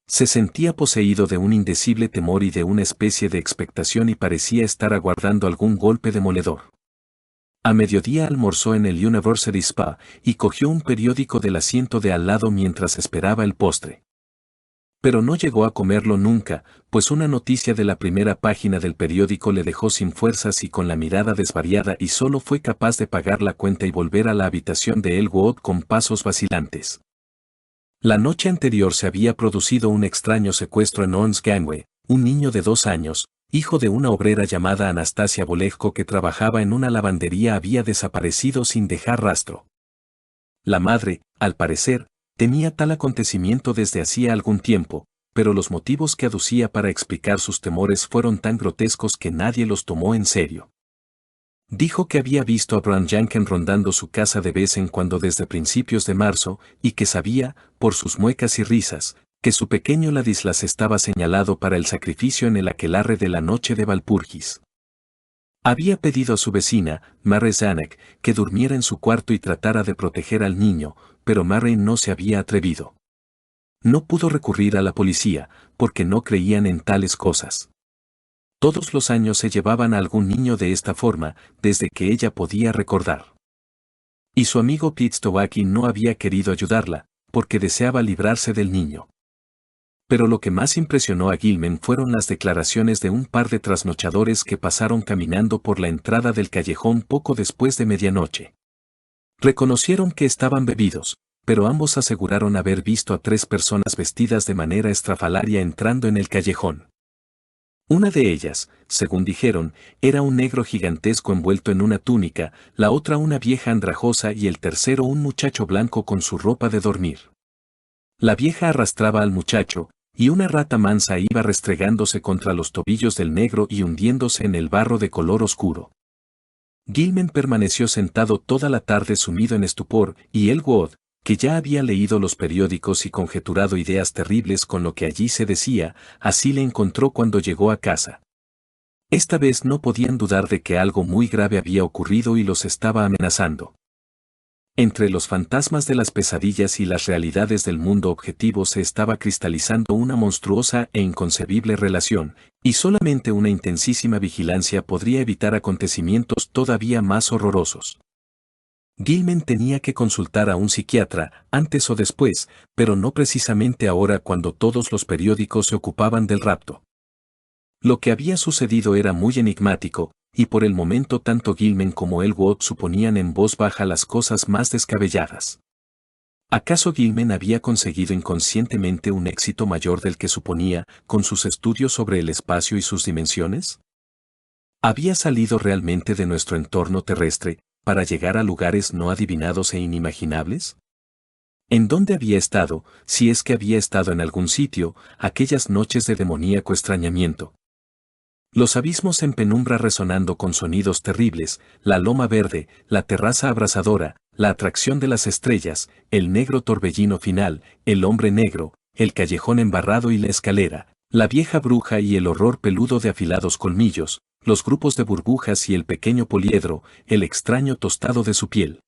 Se sentía poseído de un indecible temor y de una especie de expectación y parecía estar aguardando algún golpe demoledor. A mediodía almorzó en el University Spa y cogió un periódico del asiento de al lado mientras esperaba el postre. Pero no llegó a comerlo nunca, pues una noticia de la primera página del periódico le dejó sin fuerzas y con la mirada desvariada y solo fue capaz de pagar la cuenta y volver a la habitación de Elwood con pasos vacilantes. La noche anterior se había producido un extraño secuestro en Ons Gangway. Un niño de 2 años, hijo de una obrera llamada Anastasia Bolejko que trabajaba en una lavandería, había desaparecido sin dejar rastro. La madre, al parecer, temía tal acontecimiento desde hacía algún tiempo, pero los motivos que aducía para explicar sus temores fueron tan grotescos que nadie los tomó en serio. Dijo que había visto a Bram Janken rondando su casa de vez en cuando desde principios de marzo, y que sabía, por sus muecas y risas, que su pequeño Ladislas estaba señalado para el sacrificio en el aquelarre de la noche de Valpurgis. Había pedido a su vecina, Mary Zanuck, que durmiera en su cuarto y tratara de proteger al niño, pero Mary no se había atrevido. No pudo recurrir a la policía, porque no creían en tales cosas. Todos los años se llevaban a algún niño de esta forma, desde que ella podía recordar. Y su amigo Pete Stowacki no había querido ayudarla, porque deseaba librarse del niño. Pero lo que más impresionó a Gilman fueron las declaraciones de un par de trasnochadores que pasaron caminando por la entrada del callejón poco después de medianoche. Reconocieron que estaban bebidos, pero ambos aseguraron haber visto a 3 personas vestidas de manera estrafalaria entrando en el callejón. Una de ellas, según dijeron, era un negro gigantesco envuelto en una túnica, la otra una vieja andrajosa y el tercero un muchacho blanco con su ropa de dormir. La vieja arrastraba al muchacho, y una rata mansa iba restregándose contra los tobillos del negro y hundiéndose en el barro de color oscuro. Gilman permaneció sentado toda la tarde sumido en estupor, y Elwood, que ya había leído los periódicos y conjeturado ideas terribles con lo que allí se decía, así le encontró cuando llegó a casa. Esta vez no podían dudar de que algo muy grave había ocurrido y los estaba amenazando. Entre los fantasmas de las pesadillas y las realidades del mundo objetivo se estaba cristalizando una monstruosa e inconcebible relación, y solamente una intensísima vigilancia podría evitar acontecimientos todavía más horrorosos. Gilman tenía que consultar a un psiquiatra, antes o después, pero no precisamente ahora cuando todos los periódicos se ocupaban del rapto. Lo que había sucedido era muy enigmático, y por el momento tanto Gilman como Elwood suponían en voz baja las cosas más descabelladas. ¿Acaso Gilman había conseguido inconscientemente un éxito mayor del que suponía, con sus estudios sobre el espacio y sus dimensiones? ¿Había salido realmente de nuestro entorno terrestre, para llegar a lugares no adivinados e inimaginables? ¿En dónde había estado, si es que había estado en algún sitio, aquellas noches de demoníaco extrañamiento? Los abismos en penumbra resonando con sonidos terribles, la loma verde, la terraza abrasadora, la atracción de las estrellas, el negro torbellino final, el hombre negro, el callejón embarrado y la escalera, la vieja bruja y el horror peludo de afilados colmillos, los grupos de burbujas y el pequeño poliedro, el extraño tostado de su piel.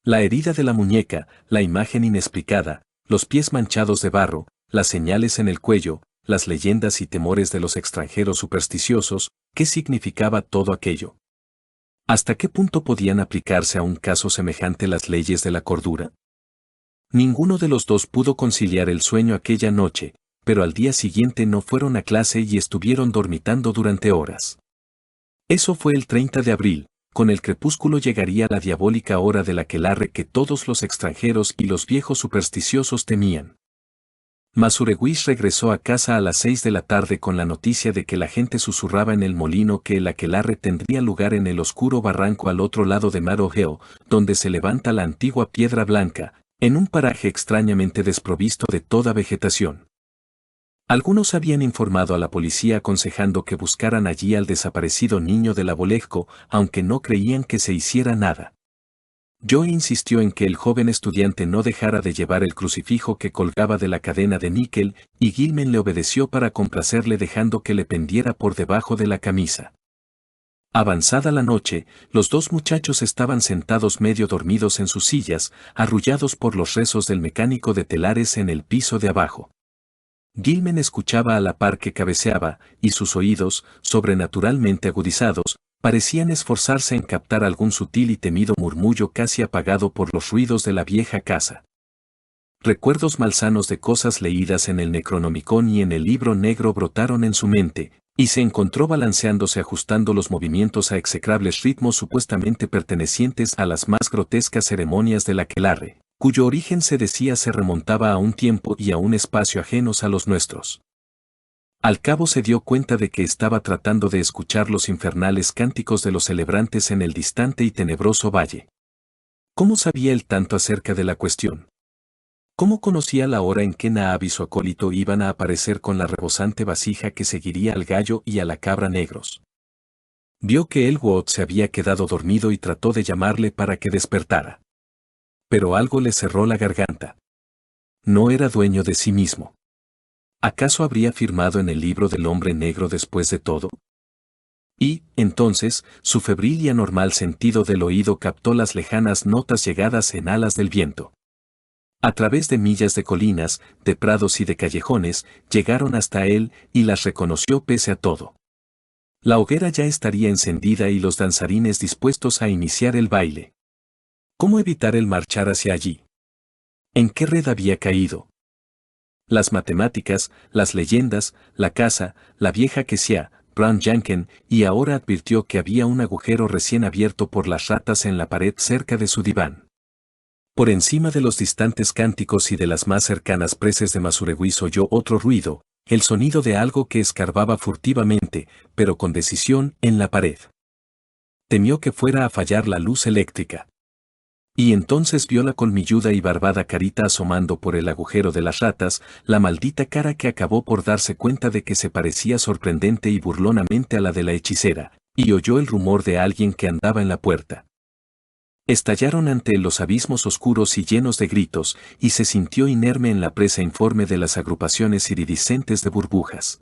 La herida de la muñeca, la imagen inexplicada, los pies manchados de barro, las señales en el cuello, las leyendas y temores de los extranjeros supersticiosos, ¿qué significaba todo aquello? ¿Hasta qué punto podían aplicarse a un caso semejante las leyes de la cordura? Ninguno de los dos pudo conciliar el sueño aquella noche, pero al día siguiente no fueron a clase y estuvieron dormitando durante horas. Eso fue el 30 de abril, con el crepúsculo llegaría la diabólica hora del aquelarre que todos los extranjeros y los viejos supersticiosos temían. Masurewicz regresó a casa a las 6 de la tarde con la noticia de que la gente susurraba en el molino que el aquelarre tendría lugar en el oscuro barranco al otro lado de Marojeo, donde se levanta la antigua piedra blanca, en un paraje extrañamente desprovisto de toda vegetación. Algunos habían informado a la policía aconsejando que buscaran allí al desaparecido niño de la Bolejko, aunque no creían que se hiciera nada. Joe insistió en que el joven estudiante no dejara de llevar el crucifijo que colgaba de la cadena de níquel, y Gilman le obedeció para complacerle dejando que le pendiera por debajo de la camisa. Avanzada la noche, los dos muchachos estaban sentados medio dormidos en sus sillas, arrullados por los rezos del mecánico de telares en el piso de abajo. Gilman escuchaba a la par que cabeceaba, y sus oídos, sobrenaturalmente agudizados, parecían esforzarse en captar algún sutil y temido murmullo casi apagado por los ruidos de la vieja casa. Recuerdos malsanos de cosas leídas en el Necronomicon y en el libro negro brotaron en su mente, y se encontró balanceándose ajustando los movimientos a execrables ritmos supuestamente pertenecientes a las más grotescas ceremonias del aquelarre, cuyo origen se decía se remontaba a un tiempo y a un espacio ajenos a los nuestros. Al cabo se dio cuenta de que estaba tratando de escuchar los infernales cánticos de los celebrantes en el distante y tenebroso valle. ¿Cómo sabía él tanto acerca de la cuestión? ¿Cómo conocía la hora en que Naab y su acólito iban a aparecer con la rebosante vasija que seguiría al gallo y a la cabra negros? Vio que Elwood se había quedado dormido y trató de llamarle para que despertara. Pero algo le cerró la garganta. No era dueño de sí mismo. ¿Acaso habría firmado en el libro del hombre negro después de todo? Y, entonces, su febril y anormal sentido del oído captó las lejanas notas llegadas en alas del viento. A través de millas de colinas, de prados y de callejones, llegaron hasta él y las reconoció pese a todo. La hoguera ya estaría encendida y los danzarines dispuestos a iniciar el baile. ¿Cómo evitar el marchar hacia allí? ¿En qué red había caído? Las matemáticas, las leyendas, la casa, la vieja quesía, Brown Janken, y ahora advirtió que había un agujero recién abierto por las ratas en la pared cerca de su diván. Por encima de los distantes cánticos y de las más cercanas preces de Masureguis oyó otro ruido, el sonido de algo que escarbaba furtivamente, pero con decisión, en la pared. Temió que fuera a fallar la luz eléctrica. Y entonces vio la colmilluda y barbada carita asomando por el agujero de las ratas, la maldita cara que acabó por darse cuenta de que se parecía sorprendente y burlonamente a la de la hechicera, y oyó el rumor de alguien que andaba en la puerta. Estallaron ante él los abismos oscuros y llenos de gritos, y se sintió inerme en la presa informe de las agrupaciones iridiscentes de burbujas.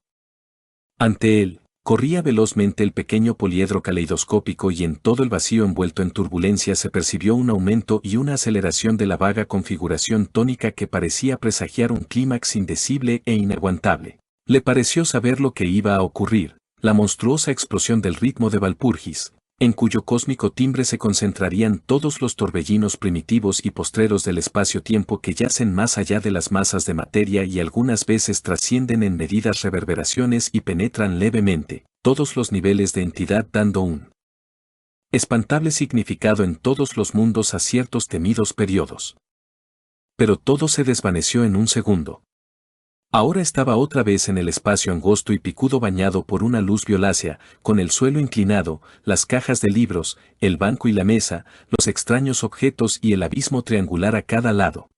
Ante él, corría velozmente el pequeño poliedro caleidoscópico y en todo el vacío envuelto en turbulencia se percibió un aumento y una aceleración de la vaga configuración tónica que parecía presagiar un clímax indecible e inaguantable. Le pareció saber lo que iba a ocurrir, la monstruosa explosión del ritmo de Valpurgis, en cuyo cósmico timbre se concentrarían todos los torbellinos primitivos y postreros del espacio-tiempo que yacen más allá de las masas de materia y algunas veces trascienden en medidas reverberaciones y penetran levemente todos los niveles de entidad dando un espantable significado en todos los mundos a ciertos temidos periodos. Pero todo se desvaneció en un segundo. Ahora estaba otra vez en el espacio angosto y picudo bañado por una luz violácea, con el suelo inclinado, las cajas de libros, el banco y la mesa, los extraños objetos y el abismo triangular a cada lado.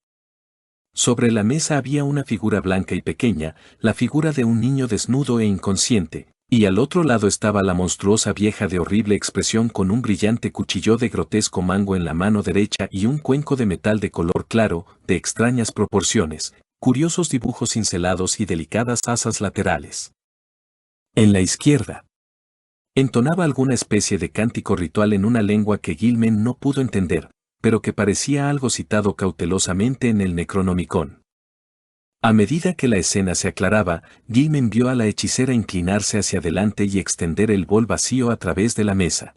Sobre la mesa había una figura blanca y pequeña, la figura de un niño desnudo e inconsciente, y al otro lado estaba la monstruosa vieja de horrible expresión con un brillante cuchillo de grotesco mango en la mano derecha y un cuenco de metal de color claro, de extrañas proporciones, curiosos dibujos cincelados y delicadas asas laterales. En la izquierda, entonaba alguna especie de cántico ritual en una lengua que Gilman no pudo entender, pero que parecía algo citado cautelosamente en el Necronomicon. A medida que la escena se aclaraba, Gilman vio a la hechicera inclinarse hacia adelante y extender el bol vacío a través de la mesa.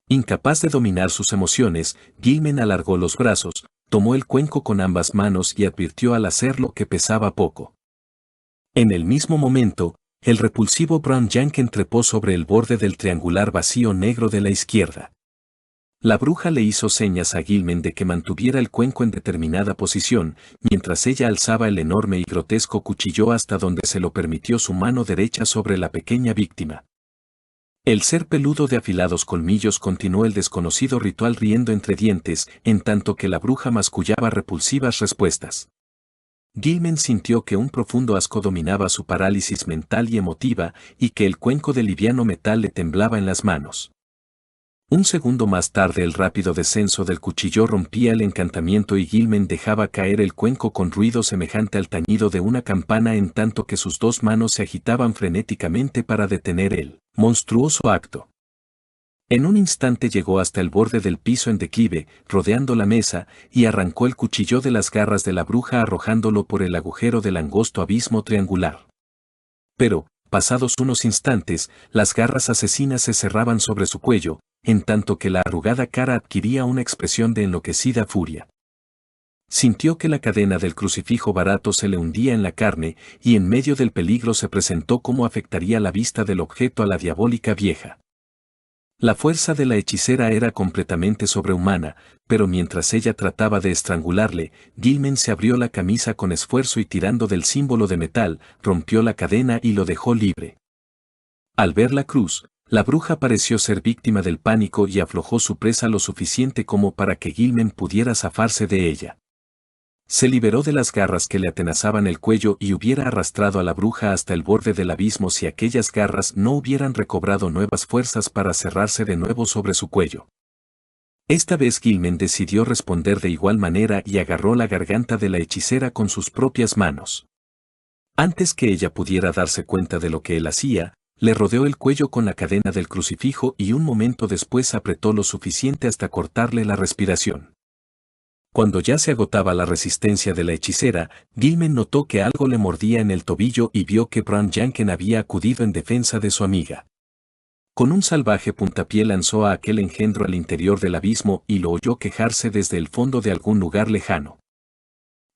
Incapaz de dominar sus emociones, Gilman alargó los brazos, tomó el cuenco con ambas manos y advirtió al hacerlo que pesaba poco. En el mismo momento, el repulsivo Brown Janken trepó sobre el borde del triangular vacío negro de la izquierda. La bruja le hizo señas a Gilman de que mantuviera el cuenco en determinada posición, mientras ella alzaba el enorme y grotesco cuchillo hasta donde se lo permitió su mano derecha sobre la pequeña víctima. El ser peludo de afilados colmillos continuó el desconocido ritual riendo entre dientes, en tanto que la bruja mascullaba repulsivas respuestas. Gilman sintió que un profundo asco dominaba su parálisis mental y emotiva, y que el cuenco de liviano metal le temblaba en las manos. Un segundo más tarde el rápido descenso del cuchillo rompía el encantamiento y Gilman dejaba caer el cuenco con ruido semejante al tañido de una campana en tanto que sus dos manos se agitaban frenéticamente para detener el monstruoso acto. En un instante llegó hasta el borde del piso en declive, rodeando la mesa, y arrancó el cuchillo de las garras de la bruja arrojándolo por el agujero del angosto abismo triangular. Pero, pasados unos instantes, las garras asesinas se cerraban sobre su cuello, en tanto que la arrugada cara adquiría una expresión de enloquecida furia. Sintió que la cadena del crucifijo barato se le hundía en la carne, y en medio del peligro se presentó cómo afectaría la vista del objeto a la diabólica vieja. La fuerza de la hechicera era completamente sobrehumana, pero mientras ella trataba de estrangularle, Gilman se abrió la camisa con esfuerzo y tirando del símbolo de metal, rompió la cadena y lo dejó libre. Al ver la cruz, la bruja pareció ser víctima del pánico y aflojó su presa lo suficiente como para que Gilman pudiera zafarse de ella. Se liberó de las garras que le atenazaban el cuello y hubiera arrastrado a la bruja hasta el borde del abismo si aquellas garras no hubieran recobrado nuevas fuerzas para cerrarse de nuevo sobre su cuello. Esta vez Gilman decidió responder de igual manera y agarró la garganta de la hechicera con sus propias manos. Antes que ella pudiera darse cuenta de lo que él hacía, le rodeó el cuello con la cadena del crucifijo y un momento después apretó lo suficiente hasta cortarle la respiración. Cuando ya se agotaba la resistencia de la hechicera, Gilman notó que algo le mordía en el tobillo y vio que Bran Janken había acudido en defensa de su amiga. Con un salvaje puntapié lanzó a aquel engendro al interior del abismo y lo oyó quejarse desde el fondo de algún lugar lejano.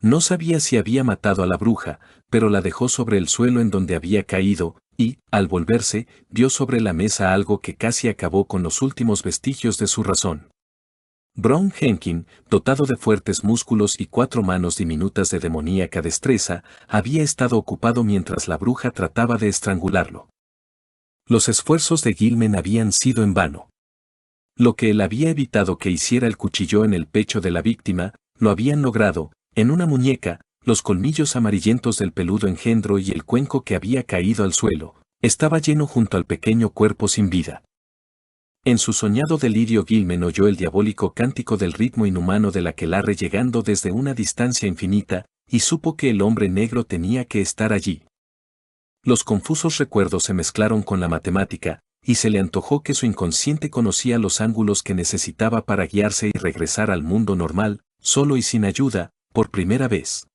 No sabía si había matado a la bruja, pero la dejó sobre el suelo en donde había caído, y, al volverse, vio sobre la mesa algo que casi acabó con los últimos vestigios de su razón. Bron Jenkin, dotado de fuertes músculos y 4 manos diminutas de demoníaca destreza, había estado ocupado mientras la bruja trataba de estrangularlo. Los esfuerzos de Gilman habían sido en vano. Lo que él había evitado que hiciera el cuchillo en el pecho de la víctima, lo habían logrado, en una muñeca, los colmillos amarillentos del peludo engendro y el cuenco que había caído al suelo, estaba lleno junto al pequeño cuerpo sin vida. En su soñado delirio Gilman oyó el diabólico cántico del ritmo inhumano del aquelarre llegando desde una distancia infinita, y supo que el hombre negro tenía que estar allí. Los confusos recuerdos se mezclaron con la matemática, y se le antojó que su inconsciente conocía los ángulos que necesitaba para guiarse y regresar al mundo normal, solo y sin ayuda, por primera vez.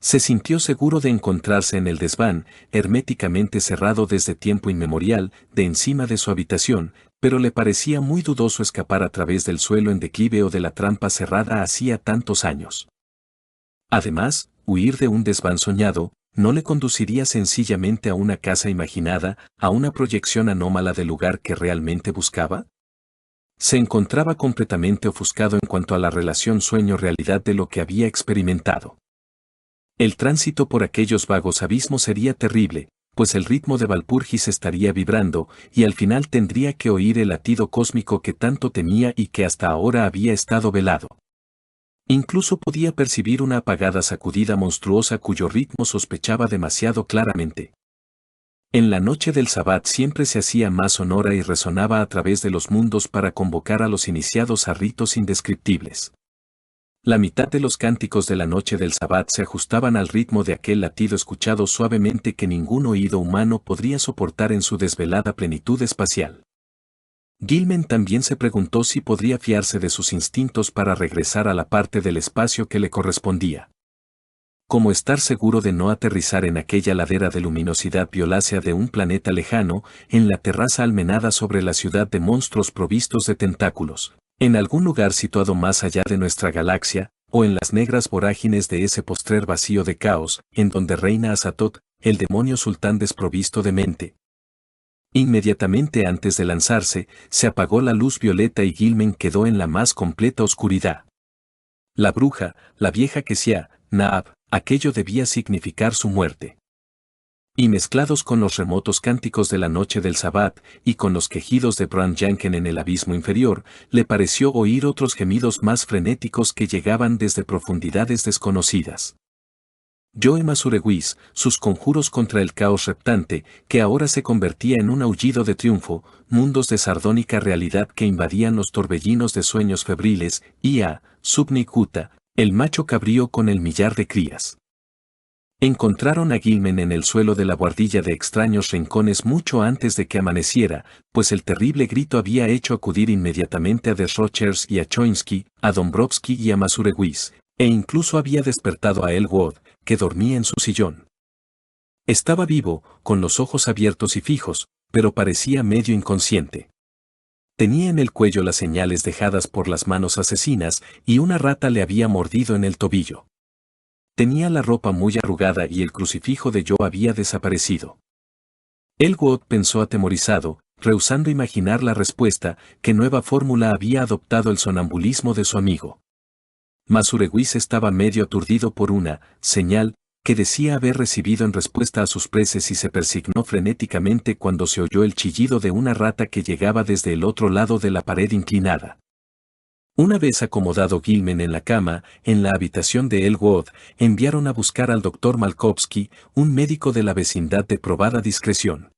Se sintió seguro de encontrarse en el desván, herméticamente cerrado desde tiempo inmemorial, de encima de su habitación, pero le parecía muy dudoso escapar a través del suelo en declive o de la trampa cerrada hacía tantos años. Además, huir de un desván soñado, no le conduciría sencillamente a una casa imaginada, a una proyección anómala del lugar que realmente buscaba. Se encontraba completamente ofuscado en cuanto a la relación sueño-realidad de lo que había experimentado. El tránsito por aquellos vagos abismos sería terrible, pues el ritmo de Valpurgis estaría vibrando, y al final tendría que oír el latido cósmico que tanto temía y que hasta ahora había estado velado. Incluso podía percibir una apagada sacudida monstruosa cuyo ritmo sospechaba demasiado claramente. En la noche del Sabbat siempre se hacía más sonora y resonaba a través de los mundos para convocar a los iniciados a ritos indescriptibles. La mitad de los cánticos de la noche del Sabbat se ajustaban al ritmo de aquel latido escuchado suavemente que ningún oído humano podría soportar en su desvelada plenitud espacial. Gilman también se preguntó si podría fiarse de sus instintos para regresar a la parte del espacio que le correspondía. Como estar seguro de no aterrizar en aquella ladera de luminosidad violácea de un planeta lejano, en la terraza almenada sobre la ciudad de monstruos provistos de tentáculos, en algún lugar situado más allá de nuestra galaxia, o en las negras vorágines de ese postrer vacío de caos, en donde reina Azatoth, el demonio sultán desprovisto de mente. Inmediatamente antes de lanzarse, se apagó la luz violeta y Gilman quedó en la más completa oscuridad. La bruja, la vieja Kesia, Naab, aquello debía significar su muerte. Y mezclados con los remotos cánticos de la noche del Sabbat y con los quejidos de Bran Janken en el abismo inferior, le pareció oír otros gemidos más frenéticos que llegaban desde profundidades desconocidas. Joe Masurewis, sus conjuros contra el caos reptante, que ahora se convertía en un aullido de triunfo, mundos de sardónica realidad que invadían los torbellinos de sueños febriles, y a Subnikuta, el macho cabrío con el millar de crías. Encontraron a Gilman en el suelo de la buhardilla de extraños rincones mucho antes de que amaneciera, pues el terrible grito había hecho acudir inmediatamente a Desrochers y a Choinsky, a Dombrowski y a Masurewicz, e incluso había despertado a Elwood, que dormía en su sillón. Estaba vivo, con los ojos abiertos y fijos, pero parecía medio inconsciente. Tenía en el cuello las señales dejadas por las manos asesinas y una rata le había mordido en el tobillo. Tenía la ropa muy arrugada y el crucifijo de Joe había desaparecido. Elwood pensó atemorizado, rehusando imaginar la respuesta, qué nueva fórmula había adoptado el sonambulismo de su amigo. Masurewicz estaba medio aturdido por una señal que decía haber recibido en respuesta a sus preces y se persignó frenéticamente cuando se oyó el chillido de una rata que llegaba desde el otro lado de la pared inclinada. Una vez acomodado Gilman en la cama, en la habitación de Elwood, enviaron a buscar al doctor Malkowski, un médico de la vecindad de probada discreción.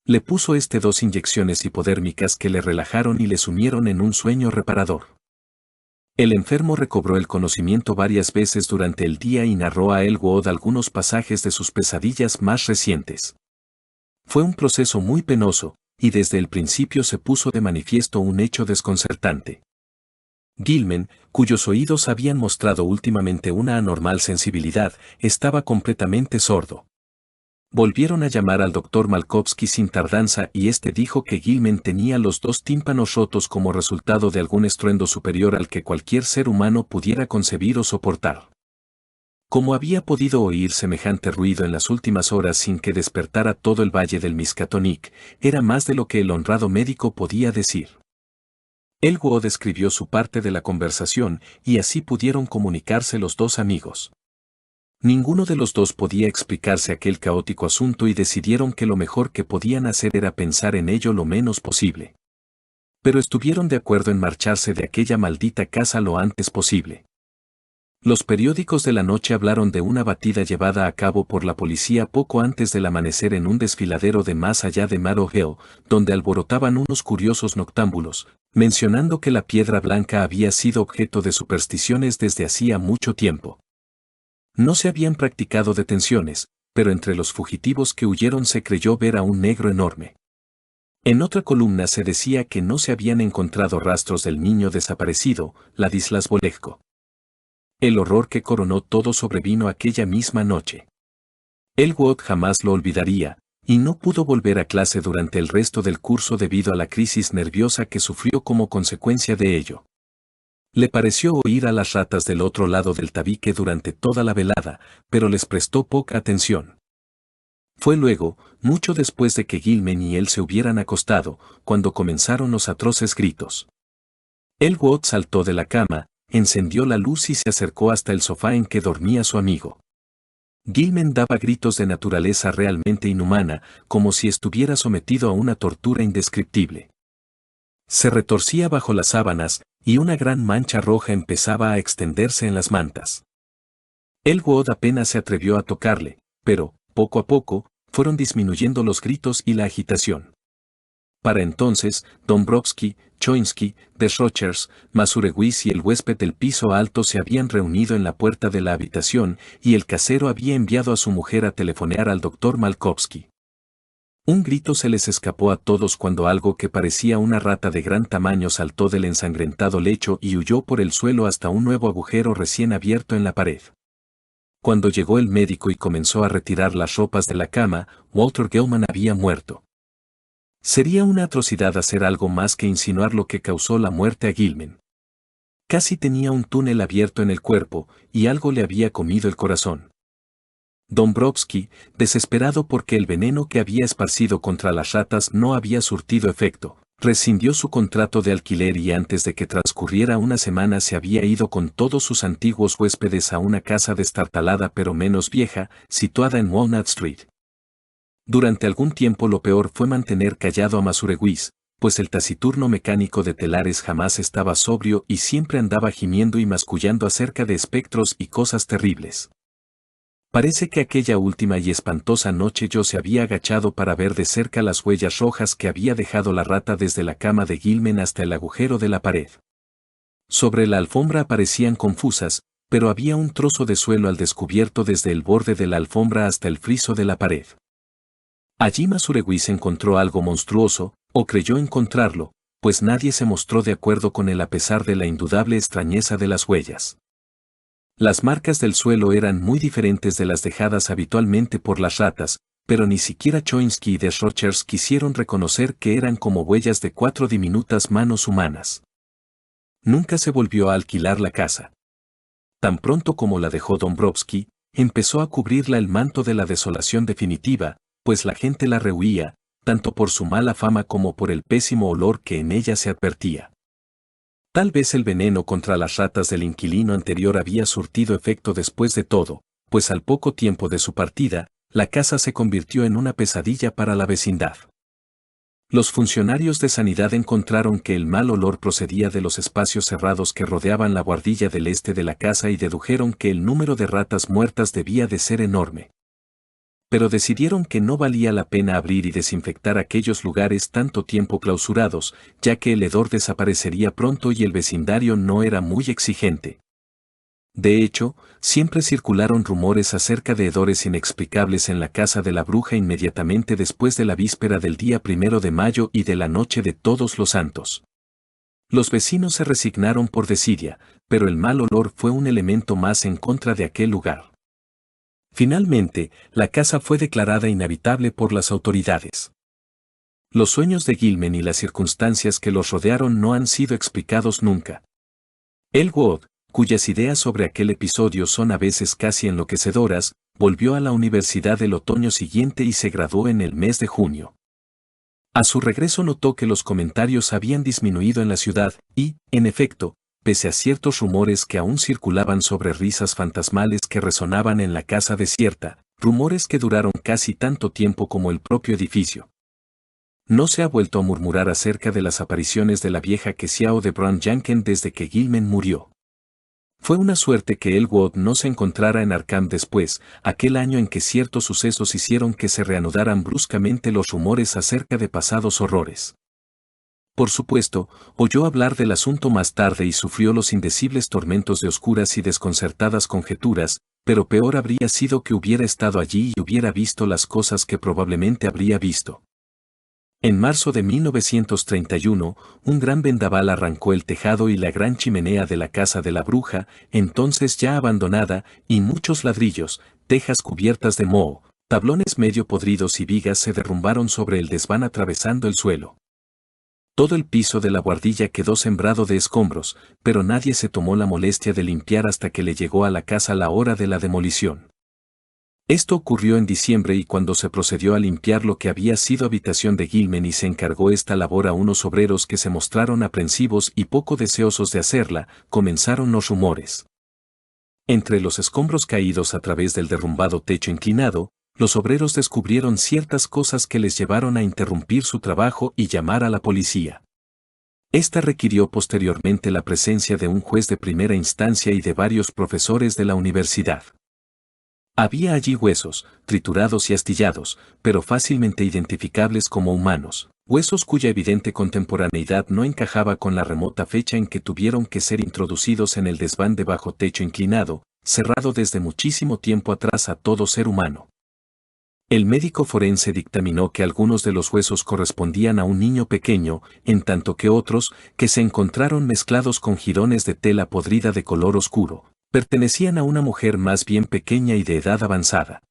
Le puso 2 inyecciones hipodérmicas que le relajaron y le sumieron en un sueño reparador. El enfermo recobró el conocimiento varias veces durante el día y narró a Elwood algunos pasajes de sus pesadillas más recientes. Fue un proceso muy penoso, y desde el principio se puso de manifiesto un hecho desconcertante. Gilman, cuyos oídos habían mostrado últimamente una anormal sensibilidad, estaba completamente sordo. Volvieron a llamar al doctor Malkowski sin tardanza y dijo que Gilman tenía los 2 tímpanos rotos como resultado de algún estruendo superior al que cualquier ser humano pudiera concebir o soportar. ¿Cómo había podido oír semejante ruido en las últimas horas sin que despertara todo el valle del Miskatonic? Era más de lo que el honrado médico podía decir. Elwood escribió su parte de la conversación y así pudieron comunicarse los 2 amigos. Ninguno de los 2 podía explicarse aquel caótico asunto y decidieron que lo mejor que podían hacer era pensar en ello lo menos posible. Pero estuvieron de acuerdo en marcharse de aquella maldita casa lo antes posible. Los periódicos de la noche hablaron de una batida llevada a cabo por la policía poco antes del amanecer en un desfiladero de más allá de Meadow Hill, donde alborotaban unos curiosos noctámbulos, mencionando que la piedra blanca había sido objeto de supersticiones desde hacía mucho tiempo. No se habían practicado detenciones, pero entre los fugitivos que huyeron se creyó ver a un negro enorme. En otra columna se decía que no se habían encontrado rastros del niño desaparecido, Ladislas Bolejko. El horror que coronó todo sobrevino aquella misma noche. Elwood jamás lo olvidaría, y no pudo volver a clase durante el resto del curso debido a la crisis nerviosa que sufrió como consecuencia de ello. Le pareció oír a las ratas del otro lado del tabique durante toda la velada, pero les prestó poca atención. Fue luego, mucho después de que Gilman y él se hubieran acostado, cuando comenzaron los atroces gritos. Elwood saltó de la cama, encendió la luz y se acercó hasta el sofá en que dormía su amigo. Gilman daba gritos de naturaleza realmente inhumana, como si estuviera sometido a una tortura indescriptible. Se retorcía bajo las sábanas, y una gran mancha roja empezaba a extenderse en las mantas. Elwood apenas se atrevió a tocarle, pero, poco a poco, fueron disminuyendo los gritos y la agitación. Para entonces, Dombrowski, Choinsky, Desrochers, Masurewicz y el huésped del piso alto se habían reunido en la puerta de la habitación y el casero había enviado a su mujer a telefonear al doctor Malkowski. Un grito se les escapó a todos cuando algo que parecía una rata de gran tamaño saltó del ensangrentado lecho y huyó por el suelo hasta un nuevo agujero recién abierto en la pared. Cuando llegó el médico y comenzó a retirar las ropas de la cama, Walter Gilman había muerto. Sería una atrocidad hacer algo más que insinuar lo que causó la muerte a Gilman. Casi tenía un túnel abierto en el cuerpo, y algo le había comido el corazón. Dombrowski, desesperado porque el veneno que había esparcido contra las ratas no había surtido efecto, rescindió su contrato de alquiler y antes de que transcurriera una semana se había ido con todos sus antiguos huéspedes a una casa destartalada pero menos vieja, situada en Walnut Street. Durante algún tiempo lo peor fue mantener callado a Masurewicz, pues el taciturno mecánico de telares jamás estaba sobrio y siempre andaba gimiendo y mascullando acerca de espectros y cosas terribles. Parece que aquella última y espantosa noche yo se había agachado para ver de cerca las huellas rojas que había dejado la rata desde la cama de Gilman hasta el agujero de la pared. Sobre la alfombra aparecían confusas, pero había un trozo de suelo al descubierto desde el borde de la alfombra hasta el friso de la pared. Allí Masurewis encontró algo monstruoso, o creyó encontrarlo, pues nadie se mostró de acuerdo con él a pesar de la indudable extrañeza de las huellas. Las marcas del suelo eran muy diferentes de las dejadas habitualmente por las ratas, pero ni siquiera Choinsky y Desrochers quisieron reconocer que eran como huellas de 4 diminutas manos humanas. Nunca se volvió a alquilar la casa. Tan pronto como la dejó Dombrowski, empezó a cubrirla el manto de la desolación definitiva, pues la gente la rehuía, tanto por su mala fama como por el pésimo olor que en ella se advertía. Tal vez el veneno contra las ratas del inquilino anterior había surtido efecto después de todo, pues al poco tiempo de su partida, la casa se convirtió en una pesadilla para la vecindad. Los funcionarios de sanidad encontraron que el mal olor procedía de los espacios cerrados que rodeaban la buhardilla del este de la casa y dedujeron que el número de ratas muertas debía de ser enorme. Pero decidieron que no valía la pena abrir y desinfectar aquellos lugares tanto tiempo clausurados, ya que el hedor desaparecería pronto y el vecindario no era muy exigente. De hecho, siempre circularon rumores acerca de hedores inexplicables en la casa de la bruja inmediatamente después de la víspera del día 1 de mayo y de la noche de Todos los Santos. Los vecinos se resignaron por desidia, pero el mal olor fue un elemento más en contra de aquel lugar. Finalmente, la casa fue declarada inhabitable por las autoridades. Los sueños de Gilman y las circunstancias que los rodearon no han sido explicados nunca. Elwood, cuyas ideas sobre aquel episodio son a veces casi enloquecedoras, volvió a la universidad el otoño siguiente y se graduó en el mes de junio. A su regreso notó que los comentarios habían disminuido en la ciudad y, en efecto, pese a ciertos rumores que aún circulaban sobre risas fantasmales que resonaban en la casa desierta, rumores que duraron casi tanto tiempo como el propio edificio. No se ha vuelto a murmurar acerca de las apariciones de la vieja Xiao de Brandjanken desde que Gilman murió. Fue una suerte que Elwood no se encontrara en Arkham después, aquel año en que ciertos sucesos hicieron que se reanudaran bruscamente los rumores acerca de pasados horrores. Por supuesto, oyó hablar del asunto más tarde y sufrió los indecibles tormentos de oscuras y desconcertadas conjeturas, pero peor habría sido que hubiera estado allí y hubiera visto las cosas que probablemente habría visto. En marzo de 1931, un gran vendaval arrancó el tejado y la gran chimenea de la casa de la bruja, entonces ya abandonada, y muchos ladrillos, tejas cubiertas de moho, tablones medio podridos y vigas se derrumbaron sobre el desván atravesando el suelo. Todo el piso de la buhardilla quedó sembrado de escombros, pero nadie se tomó la molestia de limpiar hasta que le llegó a la casa la hora de la demolición. Esto ocurrió en diciembre y cuando se procedió a limpiar lo que había sido habitación de Gilman y se encargó esta labor a unos obreros que se mostraron aprensivos y poco deseosos de hacerla, comenzaron los rumores. Entre los escombros caídos a través del derrumbado techo inclinado, los obreros descubrieron ciertas cosas que les llevaron a interrumpir su trabajo y llamar a la policía. Esta requirió posteriormente la presencia de un juez de primera instancia y de varios profesores de la universidad. Había allí huesos, triturados y astillados, pero fácilmente identificables como humanos, huesos cuya evidente contemporaneidad no encajaba con la remota fecha en que tuvieron que ser introducidos en el desván de bajo techo inclinado, cerrado desde muchísimo tiempo atrás a todo ser humano. El médico forense dictaminó que algunos de los huesos correspondían a un niño pequeño, en tanto que otros, que se encontraron mezclados con jirones de tela podrida de color oscuro, pertenecían a una mujer más bien pequeña y de edad avanzada.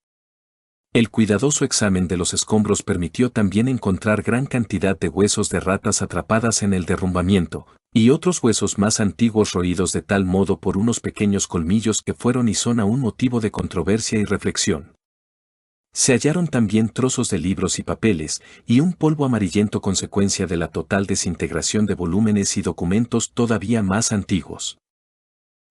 El cuidadoso examen de los escombros permitió también encontrar gran cantidad de huesos de ratas atrapadas en el derrumbamiento, y otros huesos más antiguos roídos de tal modo por unos pequeños colmillos que fueron y son aún motivo de controversia y reflexión. Se hallaron también trozos de libros y papeles, y un polvo amarillento consecuencia de la total desintegración de volúmenes y documentos todavía más antiguos.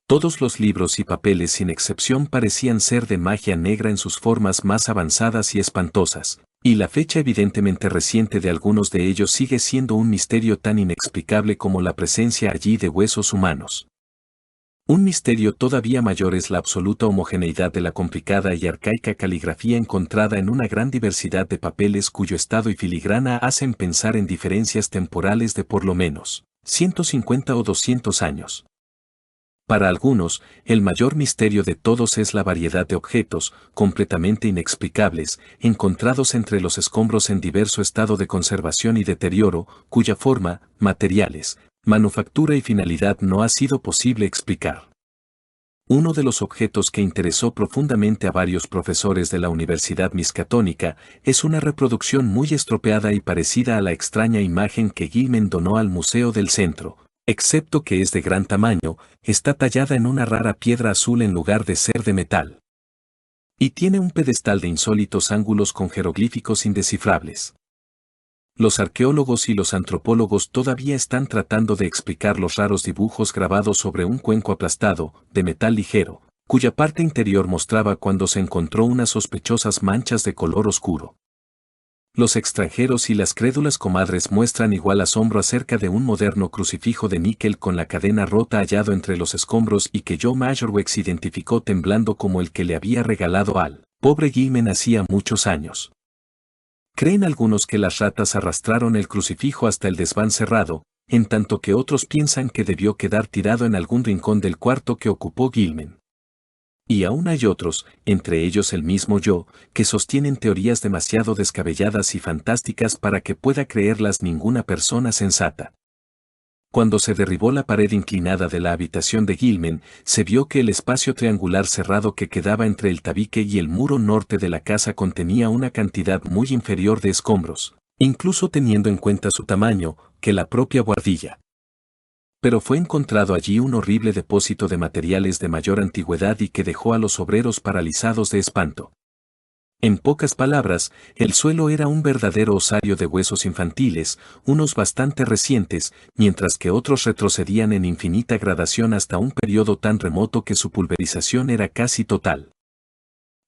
Todos los libros y papeles sin excepción parecían ser de magia negra en sus formas más avanzadas y espantosas, y la fecha evidentemente reciente de algunos de ellos sigue siendo un misterio tan inexplicable como la presencia allí de huesos humanos. Un misterio todavía mayor es la absoluta homogeneidad de la complicada y arcaica caligrafía encontrada en una gran diversidad de papeles cuyo estado y filigrana hacen pensar en diferencias temporales de por lo menos 150 o 200 años. Para algunos, el mayor misterio de todos es la variedad de objetos, completamente inexplicables, encontrados entre los escombros en diverso estado de conservación y deterioro, cuya forma, materiales, manufactura y finalidad no ha sido posible explicar. Uno de los objetos que interesó profundamente a varios profesores de la Universidad Miskatonic es una reproducción muy estropeada y parecida a la extraña imagen que Gilman donó al Museo del Centro. Excepto que es de gran tamaño, está tallada en una rara piedra azul en lugar de ser de metal. Y tiene un pedestal de insólitos ángulos con jeroglíficos indescifrables. Los arqueólogos y los antropólogos todavía están tratando de explicar los raros dibujos grabados sobre un cuenco aplastado, de metal ligero, cuya parte interior mostraba cuando se encontró unas sospechosas manchas de color oscuro. Los extranjeros y las crédulas comadres muestran igual asombro acerca de un moderno crucifijo de níquel con la cadena rota hallado entre los escombros y que Joe Majorwex identificó temblando como el que le había regalado al pobre Gilman hacía muchos años. Creen algunos que las ratas arrastraron el crucifijo hasta el desván cerrado, en tanto que otros piensan que debió quedar tirado en algún rincón del cuarto que ocupó Gilman. Y aún hay otros, entre ellos el mismo yo, que sostienen teorías demasiado descabelladas y fantásticas para que pueda creerlas ninguna persona sensata. Cuando se derribó la pared inclinada de la habitación de Gilman, se vio que el espacio triangular cerrado que quedaba entre el tabique y el muro norte de la casa contenía una cantidad muy inferior de escombros, incluso teniendo en cuenta su tamaño, que la propia buhardilla. Pero fue encontrado allí un horrible depósito de materiales de mayor antigüedad y que dejó a los obreros paralizados de espanto. En pocas palabras, el suelo era un verdadero osario de huesos infantiles, unos bastante recientes, mientras que otros retrocedían en infinita gradación hasta un periodo tan remoto que su pulverización era casi total.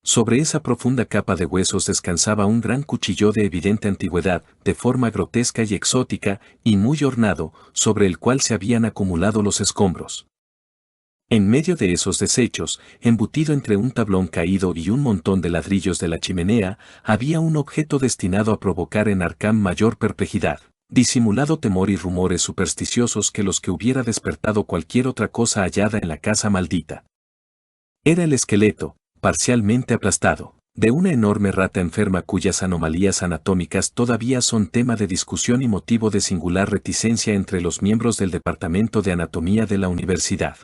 Sobre esa profunda capa de huesos descansaba un gran cuchillo de evidente antigüedad, de forma grotesca y exótica, y muy ornado, sobre el cual se habían acumulado los escombros. En medio de esos desechos, embutido entre un tablón caído y un montón de ladrillos de la chimenea, había un objeto destinado a provocar en Arkham mayor perplejidad, disimulado temor y rumores supersticiosos que los que hubiera despertado cualquier otra cosa hallada en la casa maldita. Era el esqueleto, parcialmente aplastado, de una enorme rata enferma cuyas anomalías anatómicas todavía son tema de discusión y motivo de singular reticencia entre los miembros del Departamento de Anatomía de la Universidad.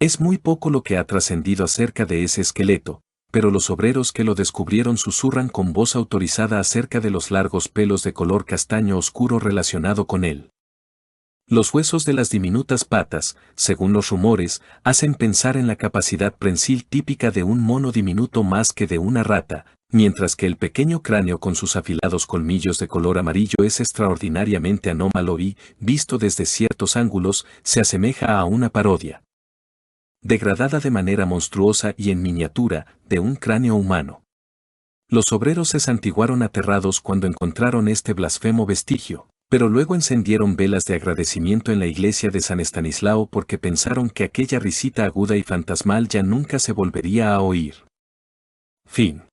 Es muy poco lo que ha trascendido acerca de ese esqueleto, pero los obreros que lo descubrieron susurran con voz autorizada acerca de los largos pelos de color castaño oscuro relacionado con él. Los huesos de las diminutas patas, según los rumores, hacen pensar en la capacidad prensil típica de un mono diminuto más que de una rata, mientras que el pequeño cráneo con sus afilados colmillos de color amarillo es extraordinariamente anómalo y, visto desde ciertos ángulos, se asemeja a una parodia degradada de manera monstruosa y en miniatura, de un cráneo humano. Los obreros se santiguaron aterrados cuando encontraron este blasfemo vestigio, pero luego encendieron velas de agradecimiento en la iglesia de San Estanislao porque pensaron que aquella risita aguda y fantasmal ya nunca se volvería a oír. Fin.